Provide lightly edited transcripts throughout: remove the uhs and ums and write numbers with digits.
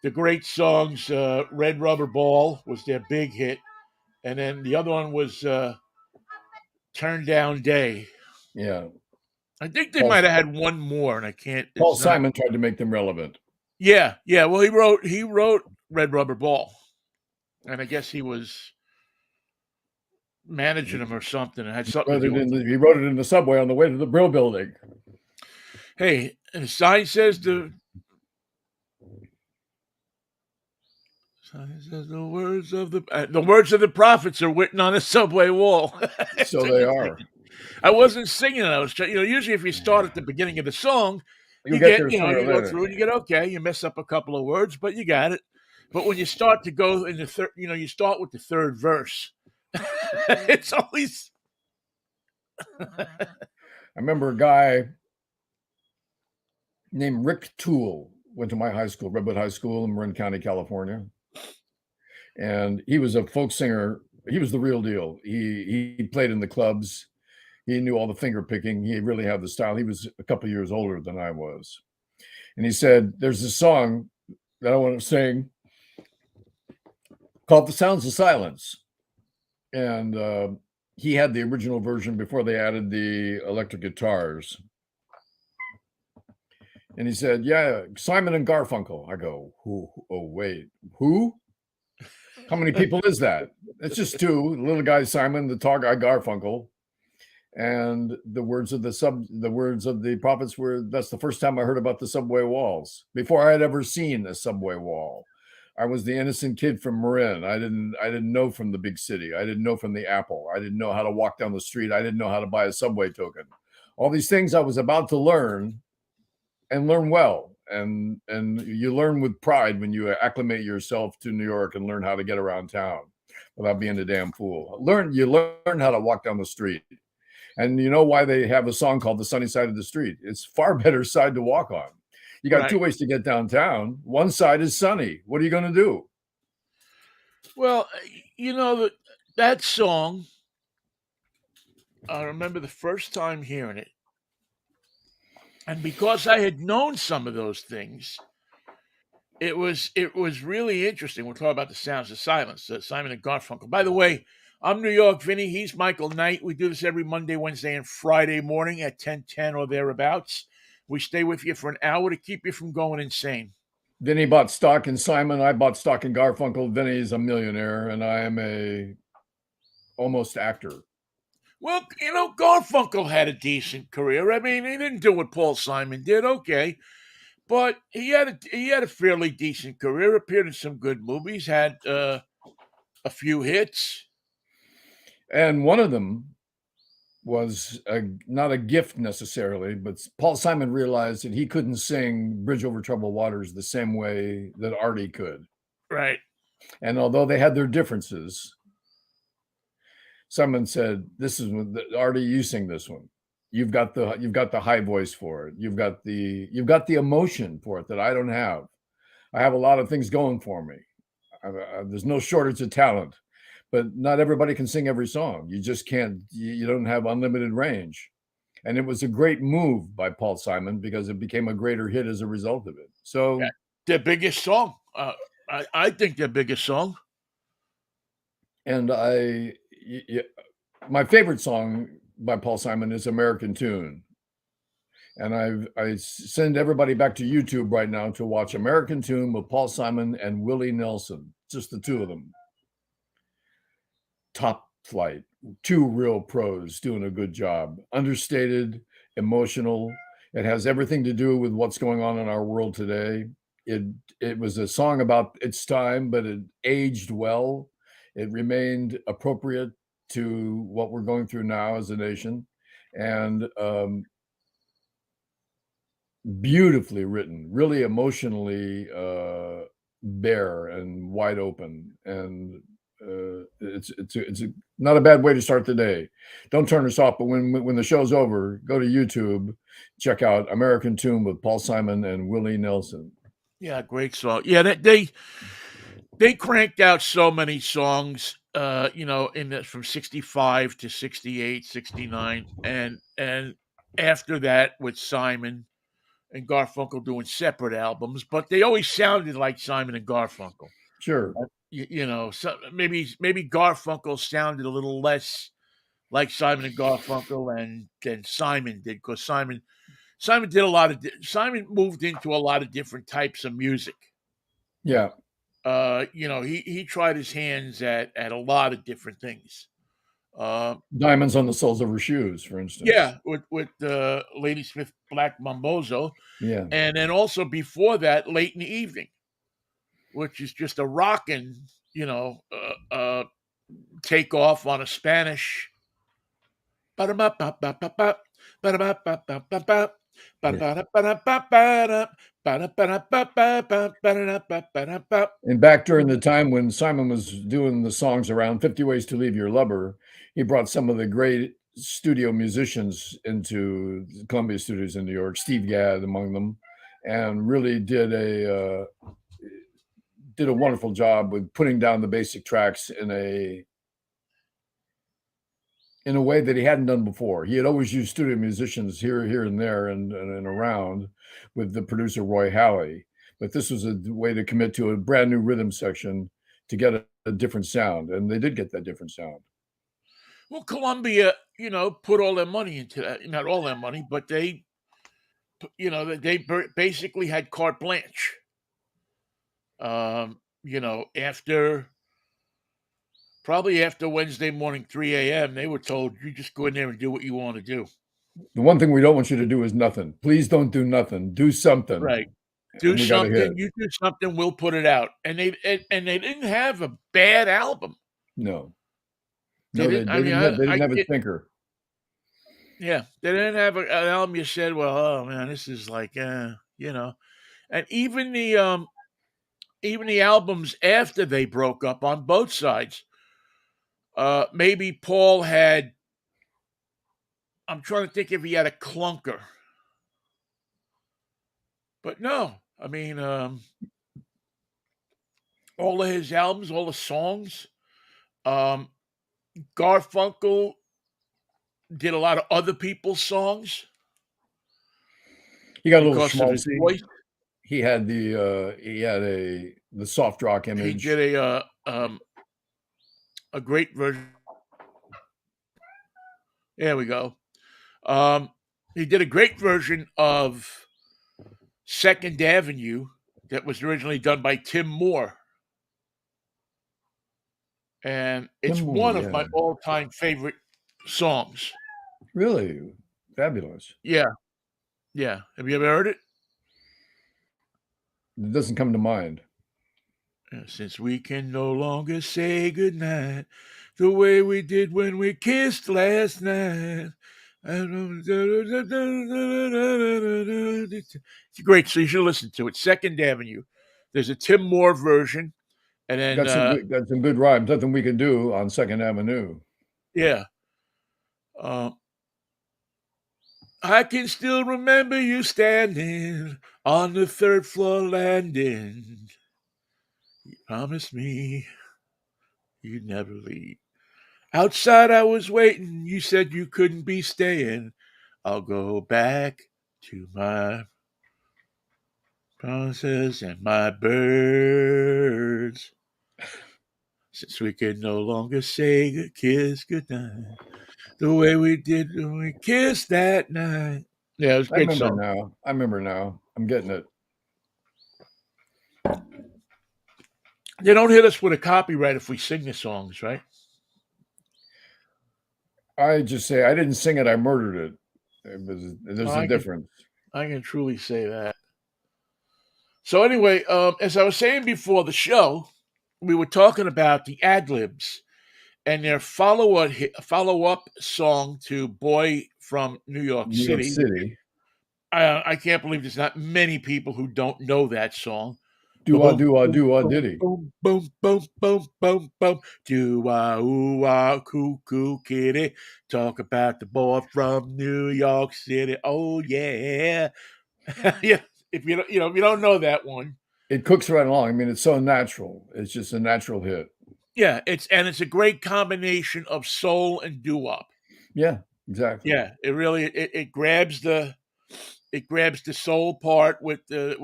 the great songs. Red Rubber Ball was their big hit, and then the other one was Turn Down Day. Yeah. I think they Paul, might have had one more, and I can't. Paul It's not. Simon tried to make them relevant. Yeah, yeah. Well, he wrote Red Rubber Ball, and I guess he was managing them or something. It had something to do with. He wrote it in the subway on the way to the Brill Building. Hey, and the sign says the words of the prophets are written on a subway wall. So they are. I wasn't singing it. I was trying. Usually if you start at the beginning of the song, You get there you sooner go or later. through and you get okay. You mess up a couple of words, but you got it. But when you start to go in the third, you start with the third verse. It's always. I remember a guy named Rick Toole went to my high school, Redwood High School in Marin County, California. And he was a folk singer. He was the real deal. He played in the clubs. He knew all the finger picking. He really had the style. He was a couple years older than I was. And he said, there's this song that I want to sing called The Sounds of Silence. And he had the original version before they added the electric guitars. And he said, yeah, Simon and Garfunkel. I go, who? Oh, wait, who? How many people is that? It's just two. The little guy Simon, the tall guy Garfunkel. And the words of the prophets were, that's the first time I heard about the subway walls. Before I had ever seen a subway wall. I was the innocent kid from Marin. I didn't know from the big city. I didn't know from the Apple. I didn't know how to walk down the street. I didn't know how to buy a subway token. All these things I was about to learn and learn well. And you learn with pride when you acclimate yourself to New York and learn how to get around town without being a damn fool. You learn how to walk down the street. And you know why they have a song called The Sunny Side of the Street? It's far better side to walk on. You got two ways to get downtown. One side is sunny. What are you going to do? Well, that song, I remember the first time hearing it. And because I had known some of those things, it was really interesting. We're talking about The Sounds of Silence, Simon and Garfunkel. By the way, I'm New York Vinnie. He's Michael Knight. We do this every Monday, Wednesday, and Friday morning at 10:10 or thereabouts. We stay with you for an hour to keep you from going insane. Vinnie bought stock in Simon. I bought stock in Garfunkel. Vinnie's a millionaire, and I am a almost actor. Well, Garfunkel had a decent career. I mean, he didn't do what Paul Simon did, okay, but he had a fairly decent career. Appeared in some good movies. Had a few hits, and one of them was not a gift necessarily, but Paul Simon realized that he couldn't sing Bridge Over Troubled Waters the same way that Artie could. Right. And although they had their differences, Simon said, "This is Artie. You sing this one. You've got the high voice for it. You've got the emotion for it that I don't have. I have a lot of things going for me. There's no shortage of talent, but not everybody can sing every song. You just can't. You don't have unlimited range." And it was a great move by Paul Simon because it became a greater hit as a result of it. So their biggest song. I think their biggest song. And my favorite song by Paul Simon is American Tune. And I send everybody back to YouTube right now to watch American Tune with Paul Simon and Willie Nelson, just the two of them. Top flight, two real pros doing a good job. Understated, emotional. It has everything to do with what's going on in our world today. It was a song about its time, but it aged well. It remained appropriate to what we're going through now as a nation, and beautifully written, really emotionally bare and wide open. And it's not a bad way to start the day. Don't turn us off, but when the show's over, go to YouTube, check out American Tune with Paul Simon and Willie Nelson. Yeah, great song. Yeah, they cranked out so many songs, from 65 to 68, 69. And after that with Simon, and Garfunkel doing separate albums, but they always sounded like Simon and Garfunkel. Sure. So maybe Garfunkel sounded a little less like Simon and Garfunkel and than Simon did, because Simon did a lot of Simon moved into a lot of different types of music. Yeah. He tried his hands at a lot of different things. Diamonds on the soles of her shoes, for instance. Yeah, with Lady Smith Black Mambozo, Yeah. and then also before that, Late in the Evening, which is just a rockin', take off on a Spanish. And back during the time when Simon was doing the songs around 50 Ways to Leave Your Lover, he brought some of the great studio musicians into the Columbia Studios in New York, Steve Gadd among them, and really did a wonderful job with putting down the basic tracks in a way that he hadn't done before. He had always used studio musicians here and there and around with the producer Roy Halley, but this was a way to commit to a brand new rhythm section to get a different sound, and they did get that different sound. Well, Columbia, put all their money into that. Not all their money, but they basically had carte blanche. After Wednesday morning 3 a.m., they were told, you just go in there and do what you want to do. The one thing we don't want you to do is nothing. Please don't do nothing. Do something. Right. Do we got a hit. something. You do something, we'll put it out. And they didn't have a bad album. No. They They didn't have a stinker. Yeah. They didn't have an album you said, well, oh man, this is like, And even the albums after they broke up on both sides, maybe Paul had, I'm trying to think if he had a clunker. But no, I mean, all of his albums, all the songs, Garfunkel did a lot of other people's songs. He got a little schmaltzy. He had the soft rock image. He did a great version. There we go. He did a great version of Second Avenue that was originally done by Tim Moore. And it's one of my all-time favorite songs. Really? Fabulous. Yeah. Yeah. Have you ever heard it? It doesn't come to mind. Since we can no longer say goodnight the way we did when we kissed last night. It's great, so you should listen to it. Second Avenue. There's a Tim Moore version, and then got some good rhymes. Nothing we can do on Second Avenue. Yeah. I can still remember you standing on the third floor landing. You promised me you'd never leave. Outside I was waiting. You said you couldn't be staying. I'll go back to my promises and my birds. Since we can no longer say kiss goodnight the way we did when we kissed that night. Yeah, it was a great song. I remember now. I'm getting it. They don't hit us with a copyright if we sing the songs, right? I just say I didn't sing it. I murdered it. There's a difference. I can truly say that. So anyway, as I was saying before the show, we were talking about the ad-libs and their follow-up song to Boy from New York City. I can't believe there's not many people who don't know that song. Do-ah, do-ah, do-ah, diddy. Boom, boom, boom, boom, boom, boom. Do-ah, ooh-ah, cuckoo kitty. Talk about the boy from New York City. Oh, yeah. Yeah. If you don't know that one. It cooks right along. I mean, it's so natural. It's just a natural hit. Yeah, it's a great combination of soul and doo-wop. Yeah, exactly. Yeah, it really it grabs the it grabs the soul part with the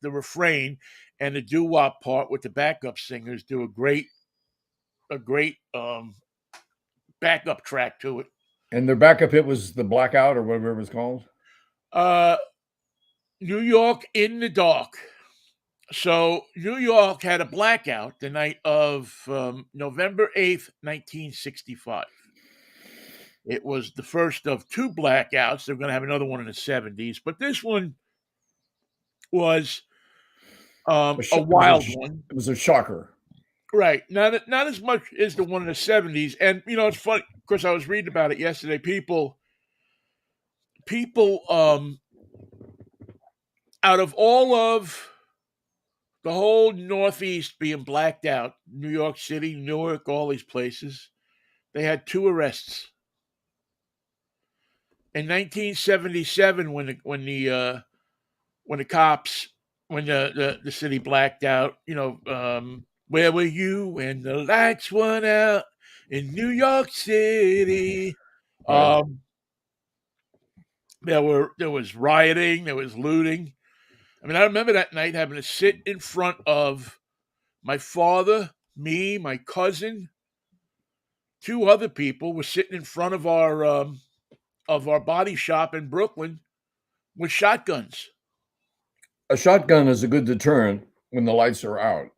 refrain, and the doo wop part with the backup singers do a great backup track to it. And their backup hit was the Blackout or whatever it was called. Uh, New York in the Dark. So New York had a blackout the night of November 8th, 1965. It was the first of two blackouts. They're going to have another one in the 70s, but this one was a It was wild one. it was a shocker. Right. Not as much as the one in the 70s. And it's funny, of course I was reading about it yesterday. People out of all of the whole Northeast being blacked out, New York City, Newark, all these places, they had two arrests. In 1977, when the cops, when the city blacked out, where were you when the lights went out in New York City? Right. There was rioting, there was looting. I mean, I remember that night having to sit in front of my father, me, my cousin, two other people were sitting in front of our body shop in Brooklyn with shotguns. A shotgun is a good deterrent when the lights are out.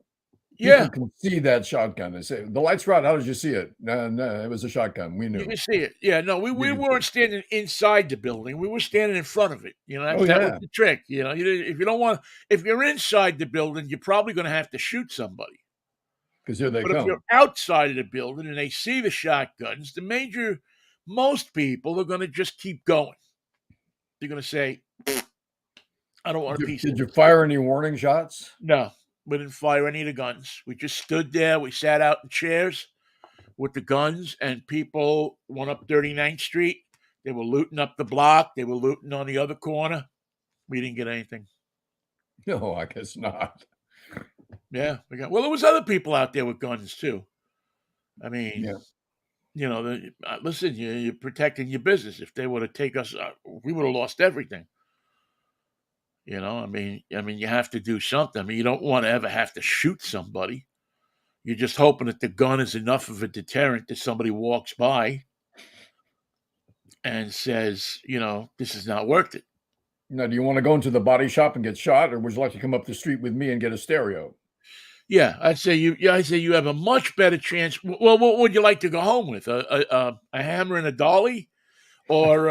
People Yeah, can see that shotgun. They say, the lights were out. How did you see it? No, no, it was a shotgun. We you knew. can see it. Yeah, no, We we did too. weren't standing inside the building. We were standing in front of it. Oh, That was yeah. the trick. If you don't want, if you're inside the building, you're probably going to have to shoot somebody. Because here they But if come. you're outside of the building and they see the shotguns, most people are going to just keep going. They're going to say, "I don't want a piece of Did you this." fire any warning shots? No, we didn't fire any of the guns. We just stood there. We sat out in chairs with the guns, and people went up 39th Street. They were looting up the block. They were looting on the other corner. We didn't get anything. No, I guess not. Yeah, well, there was other people out there with guns too. I mean, Yeah. listen, you're protecting your business. If they were to take us, we would have lost everything. I mean, you have to do something. I mean, you don't want to ever have to shoot somebody. You're just hoping that the gun is enough of a deterrent that somebody walks by and says, this is not worth it. Now, do you want to go into the body shop and get shot, or would you like to come up the street with me and get a stereo? Yeah, I'd say you have a much better chance. Well, what would you like to go home with? A hammer and a dolly, or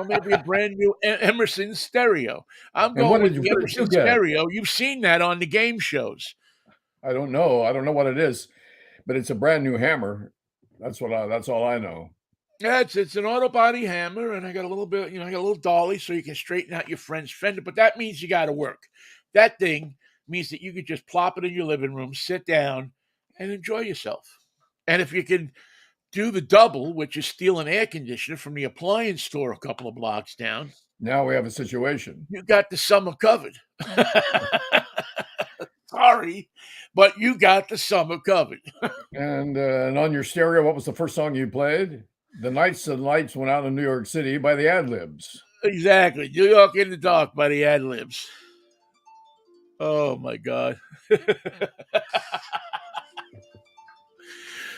maybe a brand new Emerson stereo. I'm And what going did with you the what did you Emerson get? stereo. You've seen that on the game shows. I don't know. I don't know what it is, but it's a brand new hammer. That's all I know. Yeah, it's an auto body hammer, and I got a little bit, I got a little dolly so you can straighten out your friend's fender. But that means you got to work. That thing means that you could just plop it in your living room, sit down, and enjoy yourself. And if you can do the double, which is steal an air conditioner from the appliance store a couple of blocks down, Now we have a situation. you got the summer covered. Sorry, but you got the summer covered. And on your stereo, what was the first song you played? The Nights and Lights Went Out in New York City by the Ad Libs. Exactly. New York in the Dark by the Ad Libs. Oh my God.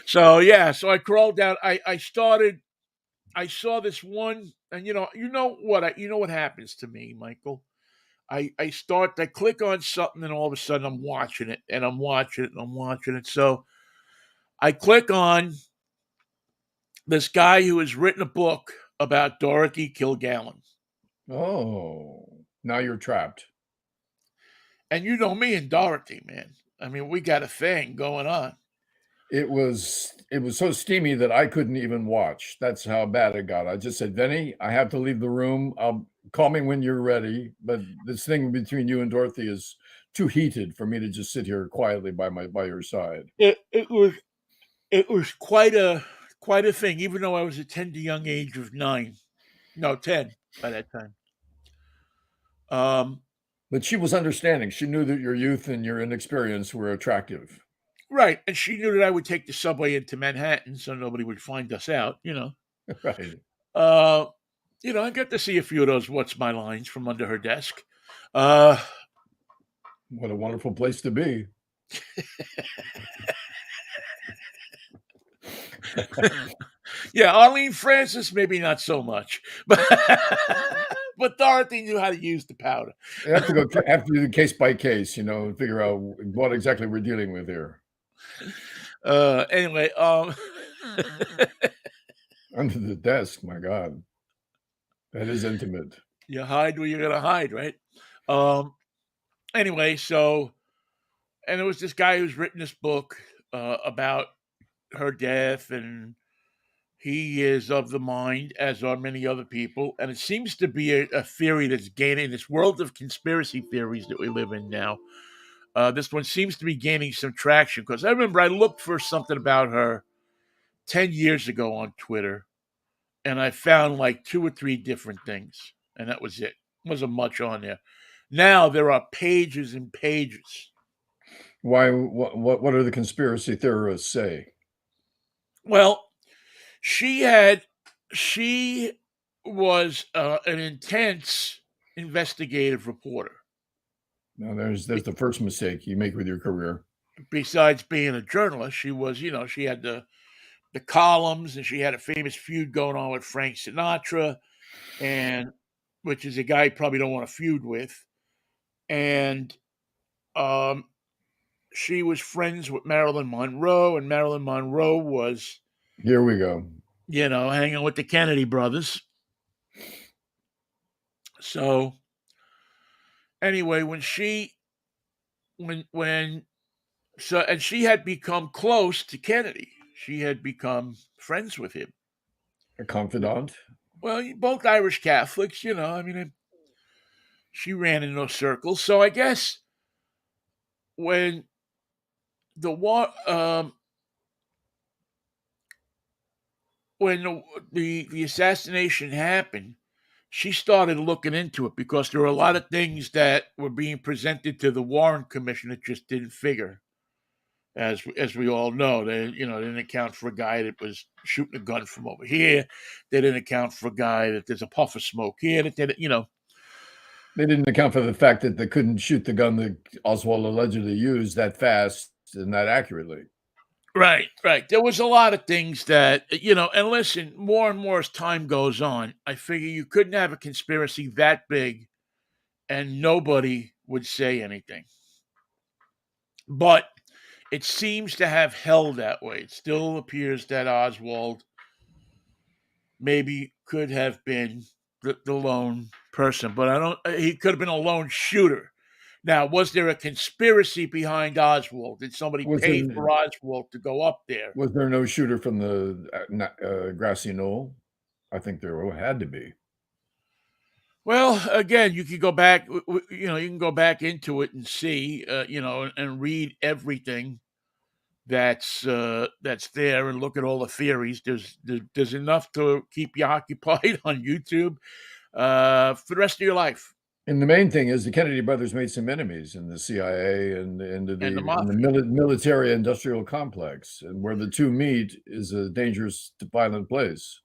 So I crawled down. I saw this one, and you know what happens to me, Michael. I click on something, and all of a sudden I'm watching it, and I'm watching it, and I'm watching it. So I click on this guy who has written a book about Dorothy Kilgallen. Oh, now you're trapped. And you know me and Dorothy, man. I mean, we got a thing going on. It was so steamy that I couldn't even watch. That's how bad it got. I just said, Vinny, I have to leave the room. Call me when you're ready. But this thing between you and Dorothy is too heated for me to just sit here quietly by your side. It was quite a thing, even though I was at the young age of 9. No, 10 by that time. But she was understanding. She knew that your youth and your inexperience were attractive. Right, and she knew that I would take the subway into Manhattan so nobody would find us out. Right. Uh, I get to see a few of those "What's My Lines" from under her desk. Uh, What a wonderful place to be. yeah, Arlene Francis, maybe not so much, but but Dorothy knew how to use the powder. You have to do the case by case, and figure out what exactly we're dealing with here. Anyway, Under the desk, my God, that is intimate. you hide where you're gonna hide, right? Um, anyway, so and there was this guy who's written this book about her death, and he is of the mind, as are many other people, and it seems to be a theory that's gaining this world of conspiracy theories that we live in now. This one seems to be gaining some traction because I remember I looked for something about her 10 years ago on Twitter, and I found like two or three different things, and that was it. Wasn't much on there. Now there are pages and pages. Why? What are the conspiracy theorists say? Well, she had she was an intense investigative reporter. Now, there's the first mistake you make with your career. Besides being a journalist, she was, she had the columns, and she had a famous feud going on with Frank Sinatra, and which is a guy you probably don't want to feud with. And um, she was friends with Marilyn Monroe, and Marilyn Monroe was, Here we go. hanging with the Kennedy brothers. So anyway, when so and she had become close to Kennedy. She had become friends with him. A confidant. Well, both Irish Catholics, I mean, she ran in those circles. So I guess when the war, when the assassination happened, she started looking into it because there were a lot of things that were being presented to the Warren Commission that just didn't figure. As we all know, they didn't account for a guy that was shooting a gun from over here. They didn't account for a guy that there's a puff of smoke here. That They didn't account for the fact that they couldn't shoot the gun that Oswald allegedly used that fast and that accurately. right, right. There was a lot of things that And listen, more and more as time goes on, I figure you couldn't have a conspiracy that big and nobody would say anything. But it seems to have held that way. It still appears that Oswald maybe could have been the lone person, but I don't. He could have been a lone shooter. Now, was there a conspiracy behind Oswald? Did somebody Was pay there for Oswald to go up there? was there no shooter from the grassy knoll? I think there had to be. Well, again, you could go back. You can go back into it and see, and read everything that's there and look at all the theories. There's enough to keep you occupied on YouTube for the rest of your life. And the main thing is the Kennedy brothers made some enemies in the CIA and And the in the mafia. military industrial complex, and where the two meet is a dangerous, violent place.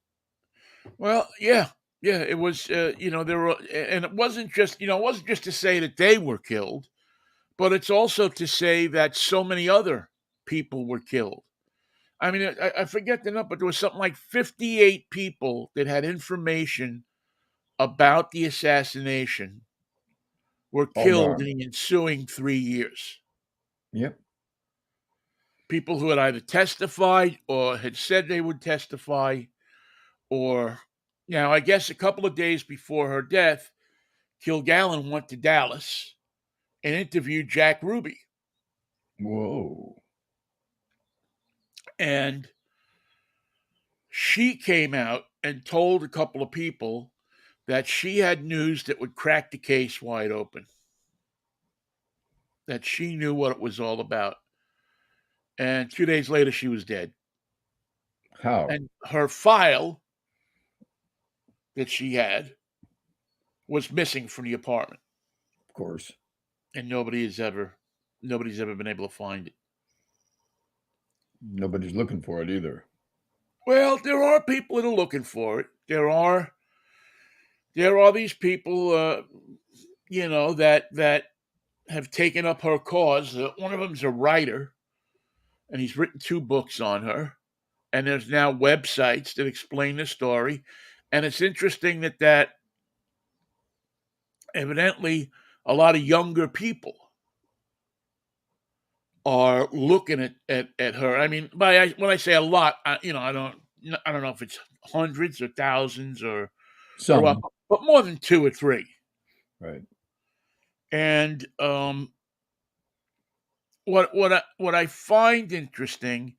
Well, yeah, yeah. It was, there were, and it wasn't just to say that they were killed, but it's also to say that so many other people were killed. I mean, I forget the number, but there was something like 58 people that had information about the assassination were All killed gone. in the ensuing 3 years. Yep. People who had either testified or had said they would testify, or I guess a couple of days before her death, Kilgallen went to Dallas and interviewed Jack Ruby. Whoa. And she came out and told a couple of people that she had news that would crack the case wide open, that she knew what it was all about. And 2 days later, she was dead. How? And her file that she had was missing from the apartment, Of course. and nobody's ever been able to find it. Nobody's looking for it either. Well, there are people that are looking for it. There are there are these people, that have taken up her cause. One of them's a writer, and he's written two books on her. And there's now websites that explain the story. And it's interesting that evidently a lot of younger people are looking at her. I mean, when I say a lot, I don't know if it's hundreds or thousands or what, Some, but more than two or three. right? And what I find interesting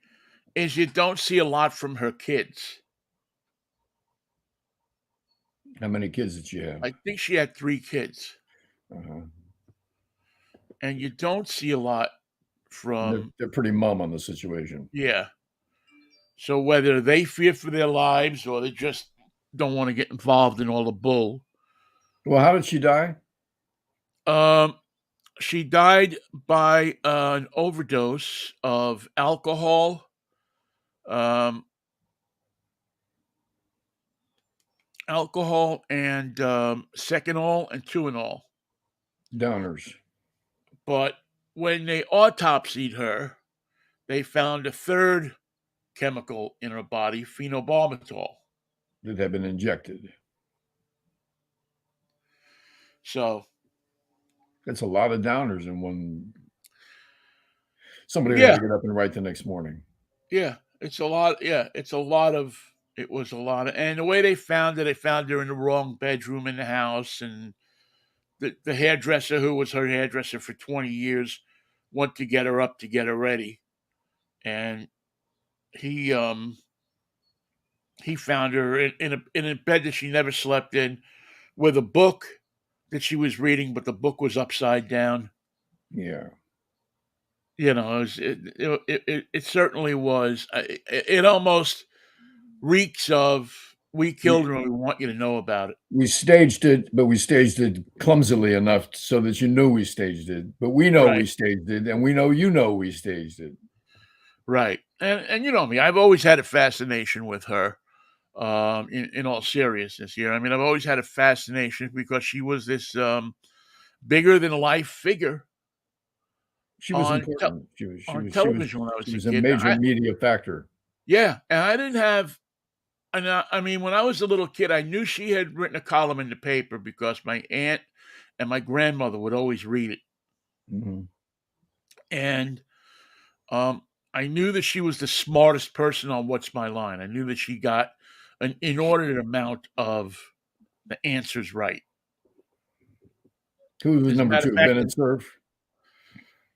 is you don't see a lot from her kids. How many kids did she have? I think she had three kids, Uh-huh. and you don't see a lot They're, from. they're pretty mum on the situation. Yeah. So whether they fear for their lives or they just don't want to get involved in all the bull. Well, how did she die? Um, she died by an overdose of um, alcohol and seconal and tuinol. Downers. But when they autopsied her, they found a third chemical in her body, phenobarbital. That had been injected. So That's a lot of downers in one. Somebody would have yeah, to get up and write the next morning. yeah, it's a lot. Yeah, it's a lot of. It was a lot of, and the way they found her, they found her in the wrong bedroom in the house, and the hairdresser, who was her hairdresser for 20 years, went to get her up to get her ready, and he um he found her in a bed that she never slept in, with a book that she was reading, but the book was upside down. Yeah. It certainly was. It almost reeks of we killed We her and we want you to know about it. we staged it, but we staged it clumsily enough so that you knew we staged it. But we know we Right, staged it, and we know we staged it. right. And you know me, I've always had a fascination with her. In all seriousness, here, I mean, I've always had a fascination because she was this bigger than life figure She was on important. She was she on was she was television when I she was a was a kid. major media factor. Yeah, and I didn't have. And I mean, when I was a little kid, I knew she had written a column in the paper because my aunt and my grandmother would always read it, Mhm. and um, I knew that she was the smartest person on What's My Line. I knew that she got an inordinate amount of the answers right. Who was As a number matter of two? fact, Ben and Surf.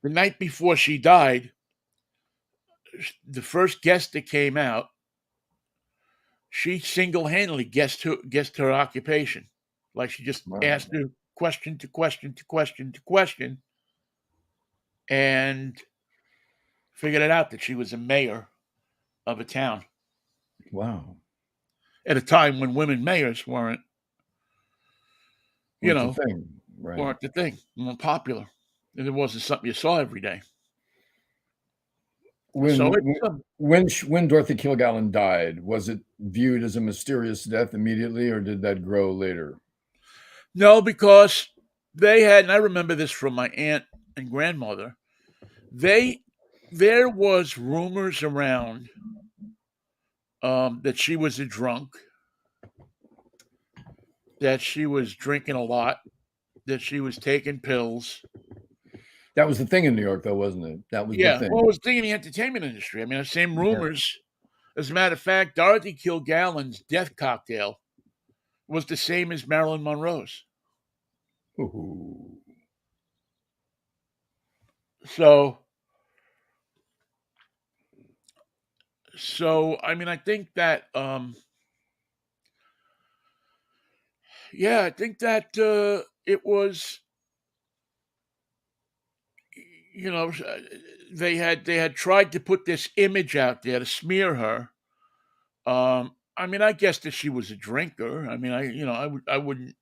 the night before she died, the first guest that came out, she single-handedly guessed her occupation. Like she just Wow. asked her question to question to question to question, and figured it out that she was a mayor of a town Wow. at a time when women mayors you Weren't the know, thing. Right. weren't the thing, weren't popular, and it wasn't something you saw every day. So When it's when Dorothy Kilgallen died, was it viewed as a mysterious death immediately, or did that grow later? no, because they had, and I remember this from my aunt and grandmother. They There was rumors around that she was a drunk, that she was drinking a lot, that she was taking pills. That was the thing in New York, though, wasn't it? That was the Yeah, well, it thing. was thing in the entertainment industry. I mean, the same Yeah. rumors. As a matter of fact, Dorothy Kilgallen's death cocktail was the same as Marilyn Monroe's. Ooh. So, I mean, I think that, yeah, I think that it was, you know, they had tried to put this image out there to smear her. I mean, I guess that she was a drinker. I mean, I wouldn't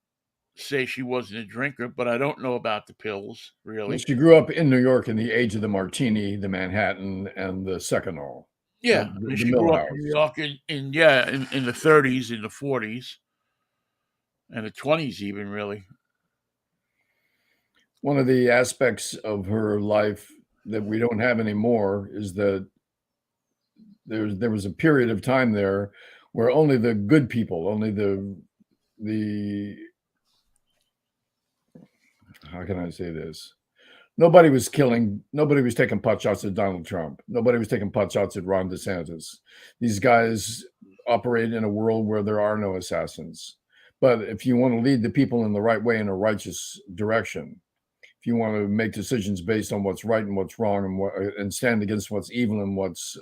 say she wasn't a drinker, but I don't know about the pills Well, really. she grew up in New York in the age of the martini, the Manhattan, and the Seconal, the Yeah, I the, mean, the she Mill grew up in New House. York in the 30s, in the 40s, and the 20s even really. One of the aspects of her life that we don't have anymore is that there was a period of time there where only the good people, only the how can I say this? Nobody was killing, nobody was taking pot shots at Donald Trump. Nobody was taking pot shots at Ron DeSantis. These guys operate in a world where there are no assassins. But if you want to lead the people in the right way in a righteous direction, if you want to make decisions based on what's right and what's wrong and stand against what's evil and what's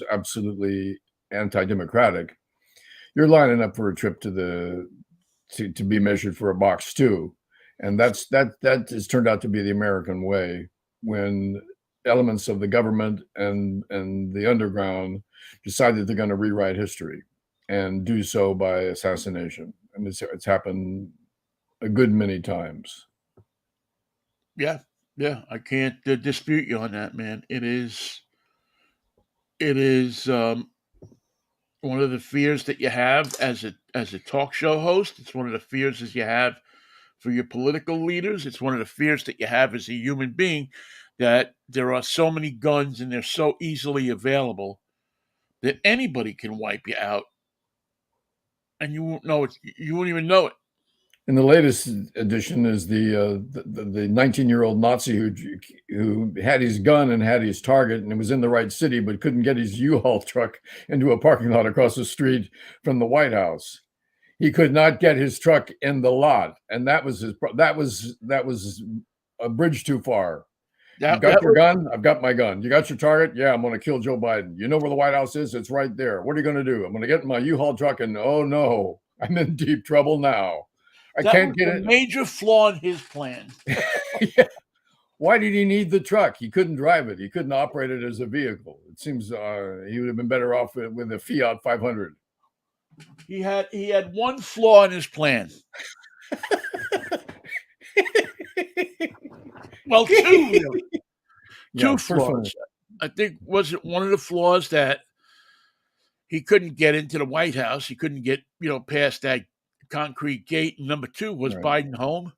absolutely anti-democratic, you're lining up for a trip to be measured for a box too. And that has turned out to be the American way when elements of the government and the underground decide that they're going to rewrite history and do so by assassination. And it's happened a good many times. Yeah, yeah, I can't dispute you on that, man. It is one of the fears that you have as a talk show host. It's one of the fears that you have for your political leaders. It's one of the fears that you have as a human being, that there are so many guns and they're so easily available that anybody can wipe you out, and you won't know it. You won't even know it. And the latest edition is the 19-year-old Nazi who had his gun and had his target and was in the right city, but couldn't get his U-Haul truck into a parking lot across the street from the White House. He could not get his truck in the lot, and that was a bridge too far. You got your gun? I've got my gun. You got your target? Yeah, I'm going to kill Joe Biden. You know where the White House is? It's right there. What are you going to do? I'm going to get in my U-Haul truck and, oh no, I'm in deep trouble now. I can't get it. Major flaw in his plan. Yeah. Why did he need the truck? He couldn't drive it. He couldn't operate it as a vehicle. It seems he would have been better off with a Fiat 500. He had one flaw in his plan. Well, two really. Two flaws. I think, was it one of the flaws that he couldn't get into the White House? He couldn't get, past that concrete gate. And number two, was Biden home?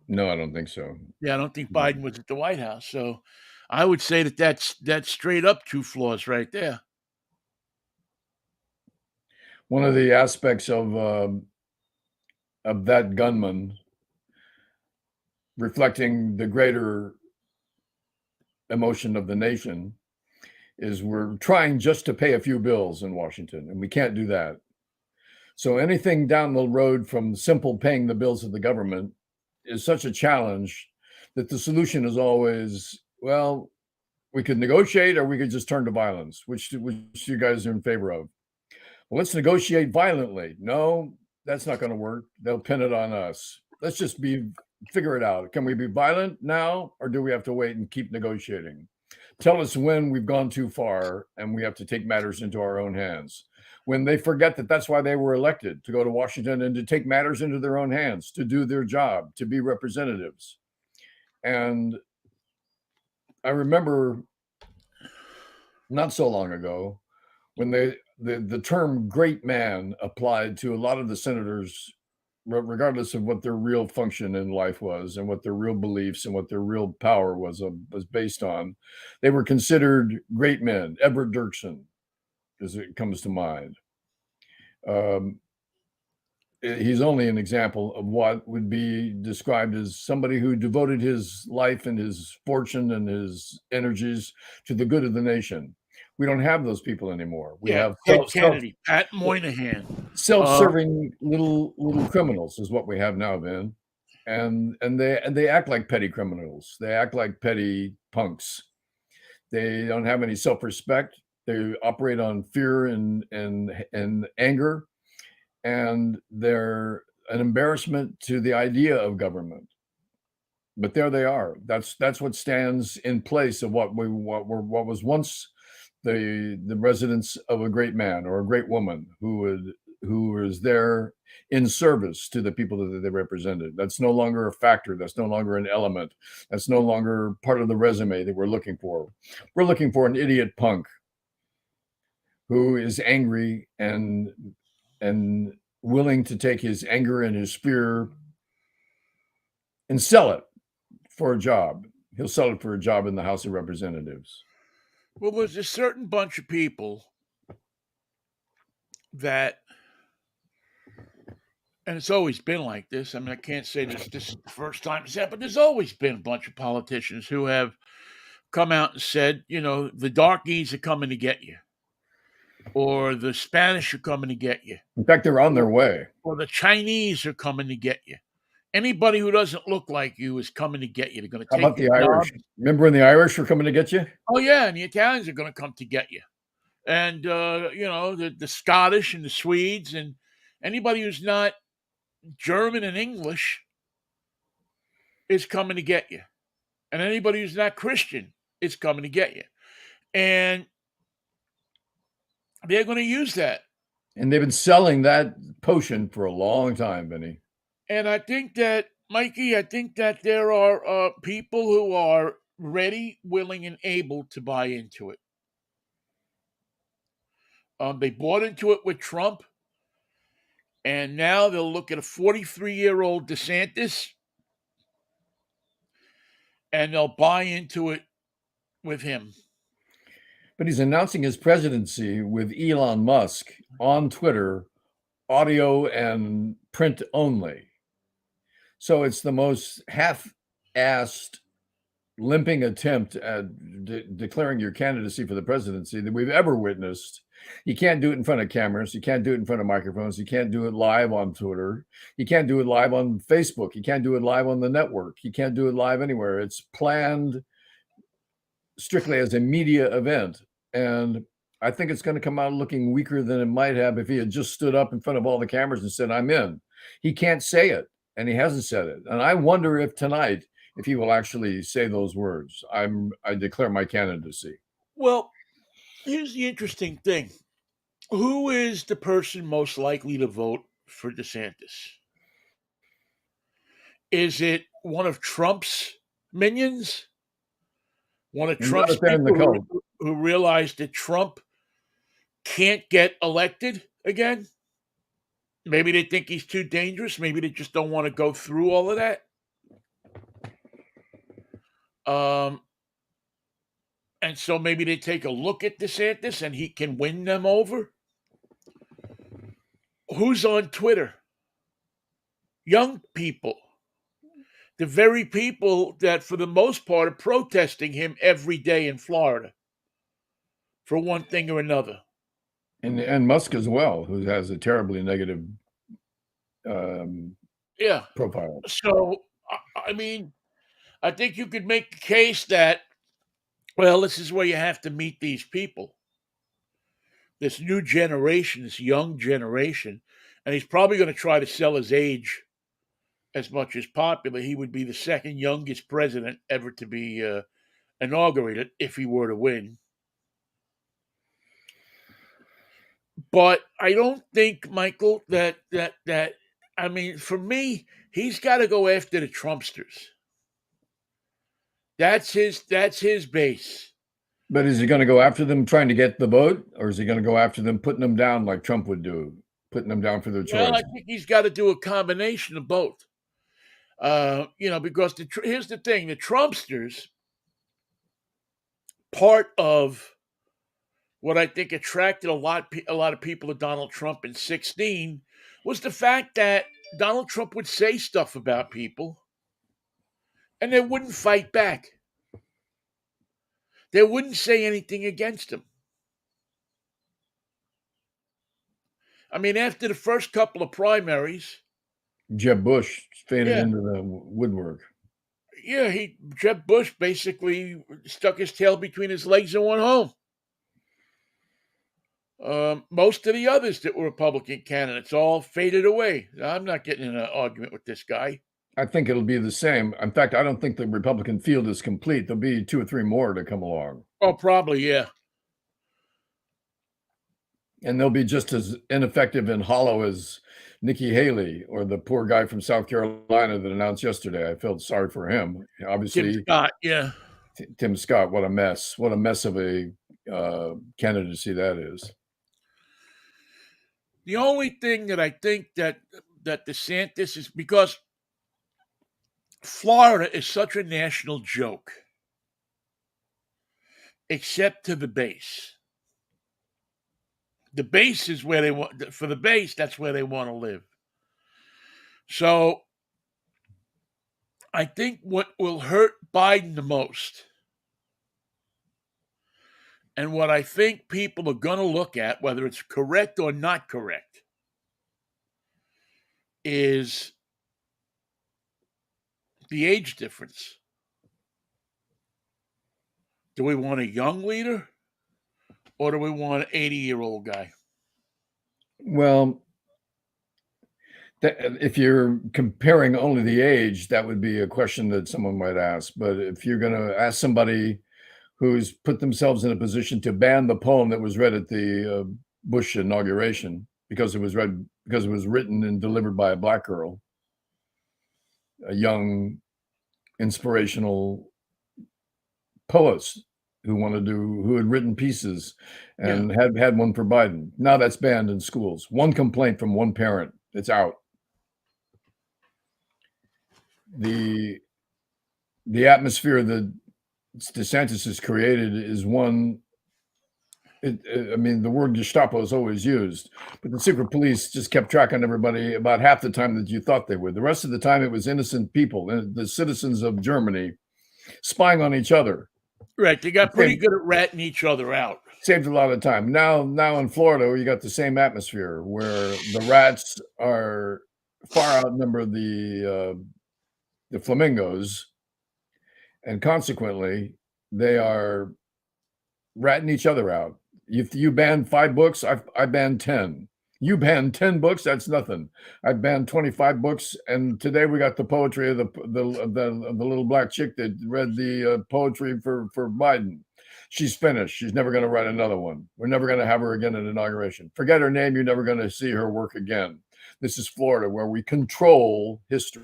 No, I don't think so. Yeah, I don't think Biden was at the White House. So I would say that's straight up two flaws right there. One of the aspects of that gunman reflecting the greater emotion of the nation is we're trying just to pay a few bills in Washington, and we can't do that. So anything down the road from simple paying the bills of the government is such a challenge that the solution is always, well, we could negotiate or we could just turn to violence. Which you guys are in favor of? Well, let's negotiate violently. No, that's not going to work. They'll pin it on us. Let's just figure it out. Can we be violent now, or do we have to wait and keep negotiating? Tell us when we've gone too far and we have to take matters into our own hands. When they forget that that's why they were elected, to go to Washington and to take matters into their own hands, to do their job, to be representatives. And I remember not so long ago when the term great man applied to a lot of the senators, regardless of what their real function in life was and what their real beliefs and what their real power was based on. They were considered great men. Everett Dirksen, as it comes to mind. He's only an example of what would be described as somebody who devoted his life and his fortune and his energies to the good of the nation. We don't have those people anymore. We have Ted Kennedy, Pat Moynihan, self-serving little criminals is what we have now, Vin, and they act like petty criminals. They act like petty punks. They don't have any self-respect. They operate on fear and anger, and they're an embarrassment to the idea of government. But there they are. That's what stands in place of what was once the residence of a great man or a great woman who was there in service to the people that they represented. That's no longer a factor. That's no longer an element. That's no longer part of the resume that we're looking for. We're looking for an idiot punk who is angry and willing to take his anger and his fear and sell it for a job. He'll sell it for a job in the House of Representatives. Well, there's a certain bunch of people that, and it's always been like this. I mean, I can't say this is the first time it's happened, but there's always been a bunch of politicians who have come out and said, the darkies are coming to get you, or the Spanish are coming to get you, In fact, they're on their way. or the Chinese are coming to get you. Anybody who doesn't look like you is coming to get you. They're going to How take about the your Irish? jobs. Remember when the Irish were coming to get you? Oh yeah, and the Italians are going to come to get you, and the Scottish and the Swedes and anybody who's not German and English is coming to get you, and anybody who's not Christian is coming to get you, and they're going to use that. And they've been selling that potion for a long time, Vinnie. And I think that, Mikey, there are people who are ready, willing, and able to buy into it. They bought into it with Trump, and now they'll look at a 43-year-old DeSantis, and they'll buy into it with him. But he's announcing his presidency with Elon Musk on Twitter, audio and print only. So it's the most half-assed, limping attempt at declaring your candidacy for the presidency that we've ever witnessed. You can't do it in front of cameras. You can't do it in front of microphones. You can't do it live on Twitter. You can't do it live on Facebook. You can't do it live on the network. You can't do it live anywhere. It's planned strictly as a media event. And I think it's going to come out looking weaker than it might have if he had just stood up in front of all the cameras and said, I'm in. He can't say it, and he hasn't said it. And I wonder if tonight, if he will actually say those words, I declare my candidacy. Well, here's the interesting thing. Who is the person most likely to vote for DeSantis? Is it one of Trump's minions? One of Trump's people who realized that Trump can't get elected again? Maybe they think he's too dangerous. Maybe they just don't want to go through all of that. And so maybe they take a look at DeSantis and he can win them over. Who's on Twitter? Young people. The very people that, for the most part, are protesting him every day in Florida for one thing or another. And Musk as well, who has a terribly negative profile. So, I mean, I think you could make the case that, well, this is where you have to meet these people. This new generation, this young generation, and he's probably going to try to sell his age as much as popular. He would be the second youngest president ever to be inaugurated if he were to win. But I don't think, Michael, that I mean, for me, he's got to go after the Trumpsters. That's his base. But is he going to go after them trying to get the vote, or is he going to go after them putting them down like Trump would do, putting them down for their choice? Well, I think he's got to do a combination of both. Because here's the thing: the Trumpsters, part of what I think attracted a lot of people to Donald Trump in 2016 was the fact that Donald Trump would say stuff about people, and they wouldn't fight back. They wouldn't say anything against him. I mean, after the first couple of primaries, Jeb Bush faded into the woodwork. Yeah, Jeb Bush basically stuck his tail between his legs and went home. Most of the others that were Republican candidates all faded away. I'm not getting in an argument with this guy. I think it'll be the same. In fact, I don't think the Republican field is complete. There'll be 2 or 3 more to come along. Oh, probably, yeah. And they'll be just as ineffective and hollow as Nikki Haley or the poor guy from South Carolina that announced yesterday. I felt sorry for him. Obviously, Tim Scott, yeah. Tim Scott, what a mess. What a mess of a candidacy that is. The only thing that I think that DeSantis is because Florida is such a national joke, except to the base. The base is where they want for the base. That's where they want to live. So I think what will hurt Biden the most, and what I think people are going to look at, whether it's correct or not correct, is the age difference. Do we want a young leader or do we want an 80-year-old guy? Well, if you're comparing only the age, that would be a question that someone might ask. But if you're going to ask somebody who's put themselves in a position to ban the poem that was read at the Bush inauguration because it was written and delivered by a black girl, a young, inspirational poet who had written pieces and had one for Biden. Now that's banned in schools. One complaint from one parent, it's out. The atmosphere that DeSantis has created is one. I mean, the word Gestapo is always used, but the secret police just kept track on everybody about half the time that you thought they would. The rest of the time, it was innocent people, the citizens of Germany, spying on each other. Right, they got pretty good at ratting each other out. Saved a lot of time. Now in Florida, you got the same atmosphere where the rats are far outnumber the flamingos, and consequently, they are ratting each other out. If you ban 5 books, I banned 10. You banned 10 books, that's nothing. I banned 25 books, and today we got the poetry of the little black chick that read the poetry for Biden. She's finished. She's never going to write another one. We're never going to have her again at inauguration. Forget her name. You're never going to see her work again. This is Florida, where we control history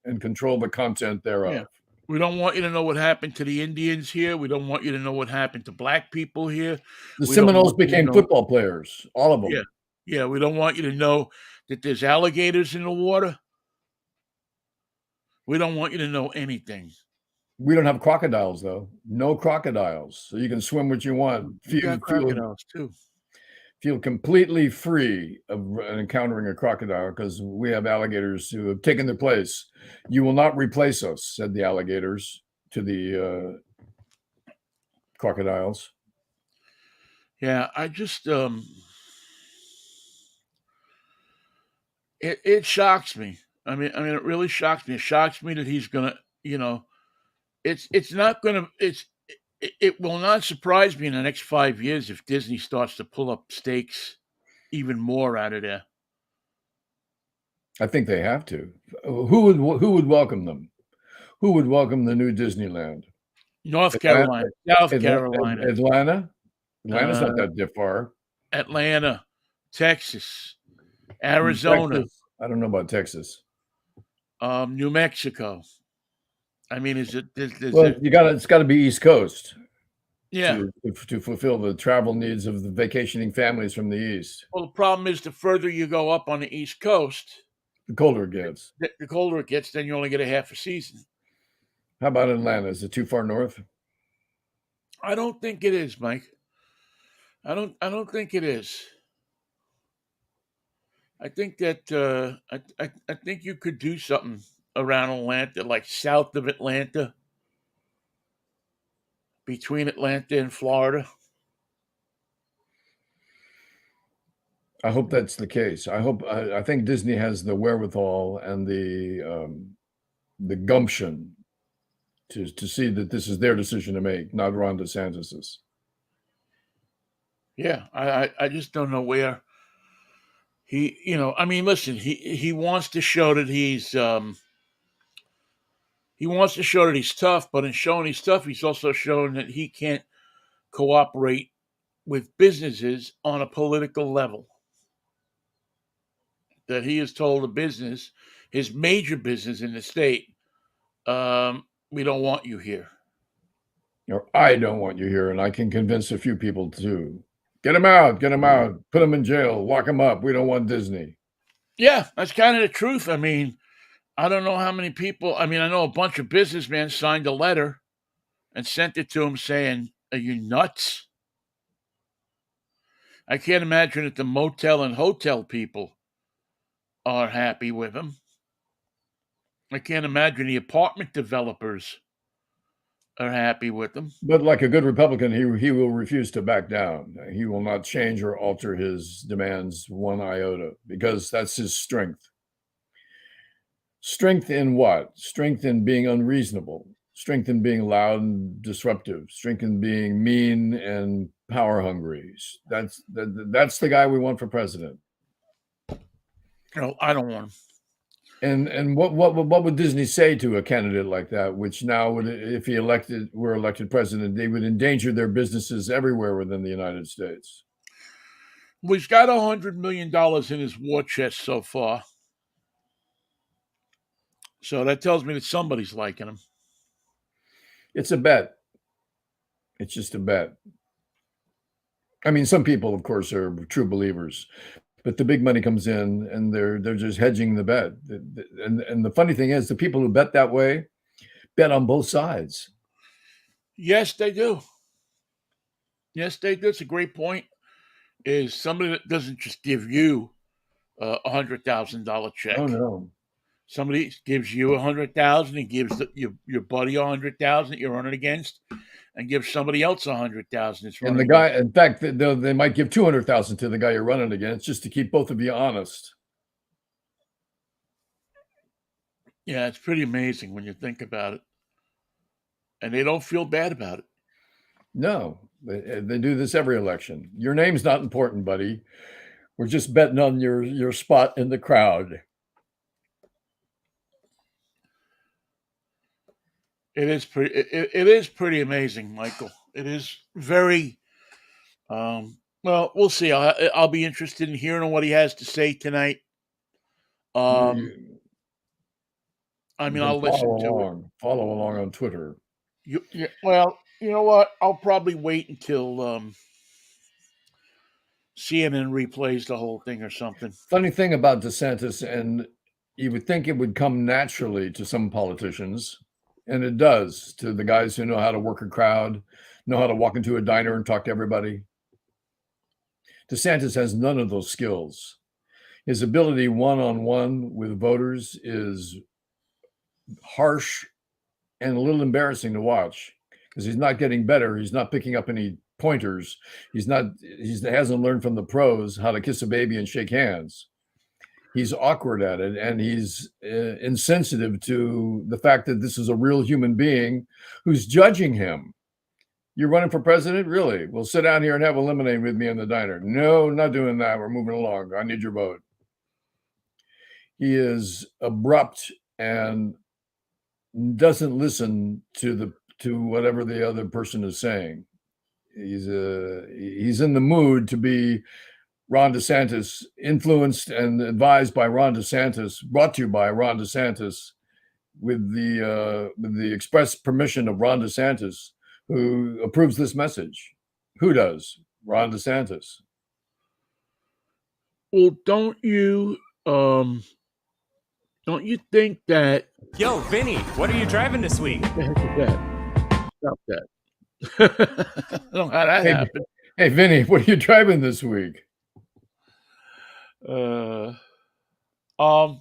and control the content thereof. Yeah. We don't want you to know what happened to the Indians here. We don't want you to know what happened to black people here. The Seminoles became football players, all of them. Yeah. Yeah, we don't want you to know that there's alligators in the water. We don't want you to know anything. We don't have crocodiles, though. No crocodiles. So you can swim what you want. You got crocodiles, too. Feel completely free of encountering a crocodile because we have alligators who have taken their place. You will not replace us, said the alligators to the crocodiles. Yeah, I just it shocks me. I mean, it really shocks me. It shocks me that he's gonna, it will not surprise me in the next 5 years if Disney starts to pull up stakes even more out of there. I think they have to. Who would welcome them? Who would welcome the new Disneyland? North Carolina, South Carolina, Atlanta. Atlanta's not that far. Atlanta, Texas, Arizona. Texas. I don't know about Texas. New Mexico. I mean, it's got to be East Coast. Yeah. To fulfill the travel needs of the vacationing families from the East. Well, the problem is the further you go up on the East Coast, the colder it gets. The colder it gets, then you only get a half a season. How about Atlanta? Is it too far north? I don't think it is, Mike. I don't think it is. I think that I think you could do something around Atlanta, like south of Atlanta, between Atlanta and Florida. I hope that's the case. I think Disney has the wherewithal and the gumption to see that this is their decision to make, not Ron DeSantis's. Yeah, I just don't know where he, I mean, listen, he wants to show that he's tough, but in showing he's tough, he's also showing that he can't cooperate with businesses on a political level. That he has told a business, his major business in the state, we don't want you here. Or I don't want you here, and I can convince a few people too. Get him out. Get him out. Put him in jail. Lock him up. We don't want Disney. Yeah, that's kind of the truth. I mean, I don't know how many people. I mean, I know a bunch of businessmen signed a letter and sent it to him saying, "Are you nuts?" I can't imagine that the motel and hotel people are happy with him. I can't imagine the apartment developers are happy with him. But like a good Republican, he will refuse to back down. He will not change or alter his demands one iota because that's his strength. Strength in what? Strength in being unreasonable. Strength in being loud and disruptive. Strength in being mean and power hungry. That's the guy we want for president. No, I don't want him. And what would Disney say to a candidate like that? Which now would, if he were elected president, they would endanger their businesses everywhere within the United States. Well, he's got $100 million in his war chest so far. So that tells me that somebody's liking him. It's a bet. It's just a bet. I mean, some people, of course, are true believers, but the big money comes in and they're just hedging the bet. And the funny thing is, the people who bet that way bet on both sides. Yes, they do. Yes, they do. It's a great point. Is somebody that doesn't just give you $100,000 check. Oh no. Somebody gives you 100,000 and gives your buddy 100,000 that you're running against, and gives somebody else 100,000. And the guy, in fact, they might give 200,000 to the guy you're running against just to keep both of you honest. Yeah, it's pretty amazing when you think about it, and they don't feel bad about it. No, they do this every election. Your name's not important, buddy. We're just betting on your spot in the crowd. It is pretty. It is pretty amazing, Michael. It is very. Well, we'll see. I'll be interested in hearing what he has to say tonight. You I mean, can I'll listen to it. follow along on Twitter. Well, you know what? I'll probably wait until CNN replays the whole thing or something. Funny thing about DeSantis, and you would think it would come naturally to some politicians, and it does to the guys who know how to work a crowd, know how to walk into a diner and talk to everybody. DeSantis has none of those skills. His ability one-on-one with voters is harsh and a little embarrassing to watch because he's not getting better. He's not picking up any pointers. He hasn't learned from the pros how to kiss a baby and shake hands. He's awkward at it, and he's insensitive to the fact that this is a real human being who's judging him. You're running for president? Really? Well, sit down here and have a lemonade with me in the diner. No, not doing that. We're moving along. I need your vote. He is abrupt and doesn't listen to whatever the other person is saying. He's in the mood to be Ron DeSantis, influenced and advised by Ron DeSantis, brought to you by Ron DeSantis, with the express permission of Ron DeSantis, who approves this message. Who does? Ron DeSantis. Well, don't you think that? Yo, Vinnie, what are you driving this week? Stop that. I don't know how that happened. Hey, Vinnie, what are you driving this week? I thought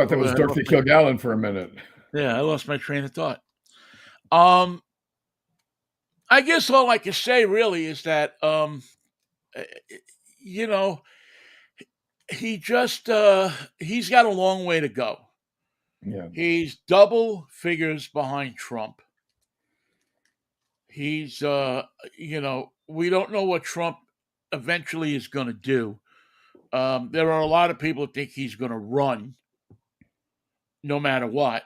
that was Dorothy Kilgallen for a minute. Yeah, I lost my train of thought. I guess all I can say really is that he just he's got a long way to go. Yeah. He's double figures behind Trump. He's we don't know what Trump eventually is going to do. There are a lot of people who think he's going to run no matter what,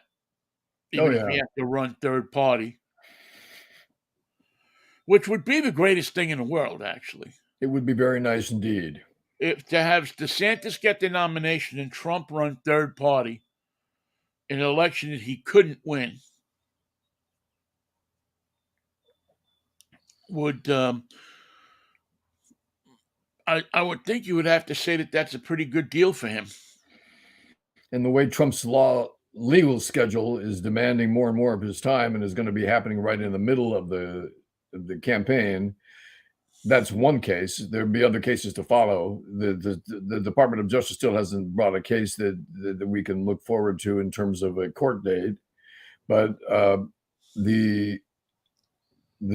even if he has to run third party, which would be the greatest thing in the world, actually. It would be very nice indeed. If to have DeSantis get the nomination and Trump run third party in an election that he couldn't win. would I would think you would have to say that that's a pretty good deal for him. And the way Trump's legal schedule is demanding more and more of his time and is going to be happening right in the middle of the campaign, that's one case. There'll be other cases to follow. The Department of Justice still hasn't brought a case that we can look forward to in terms of a court date, but the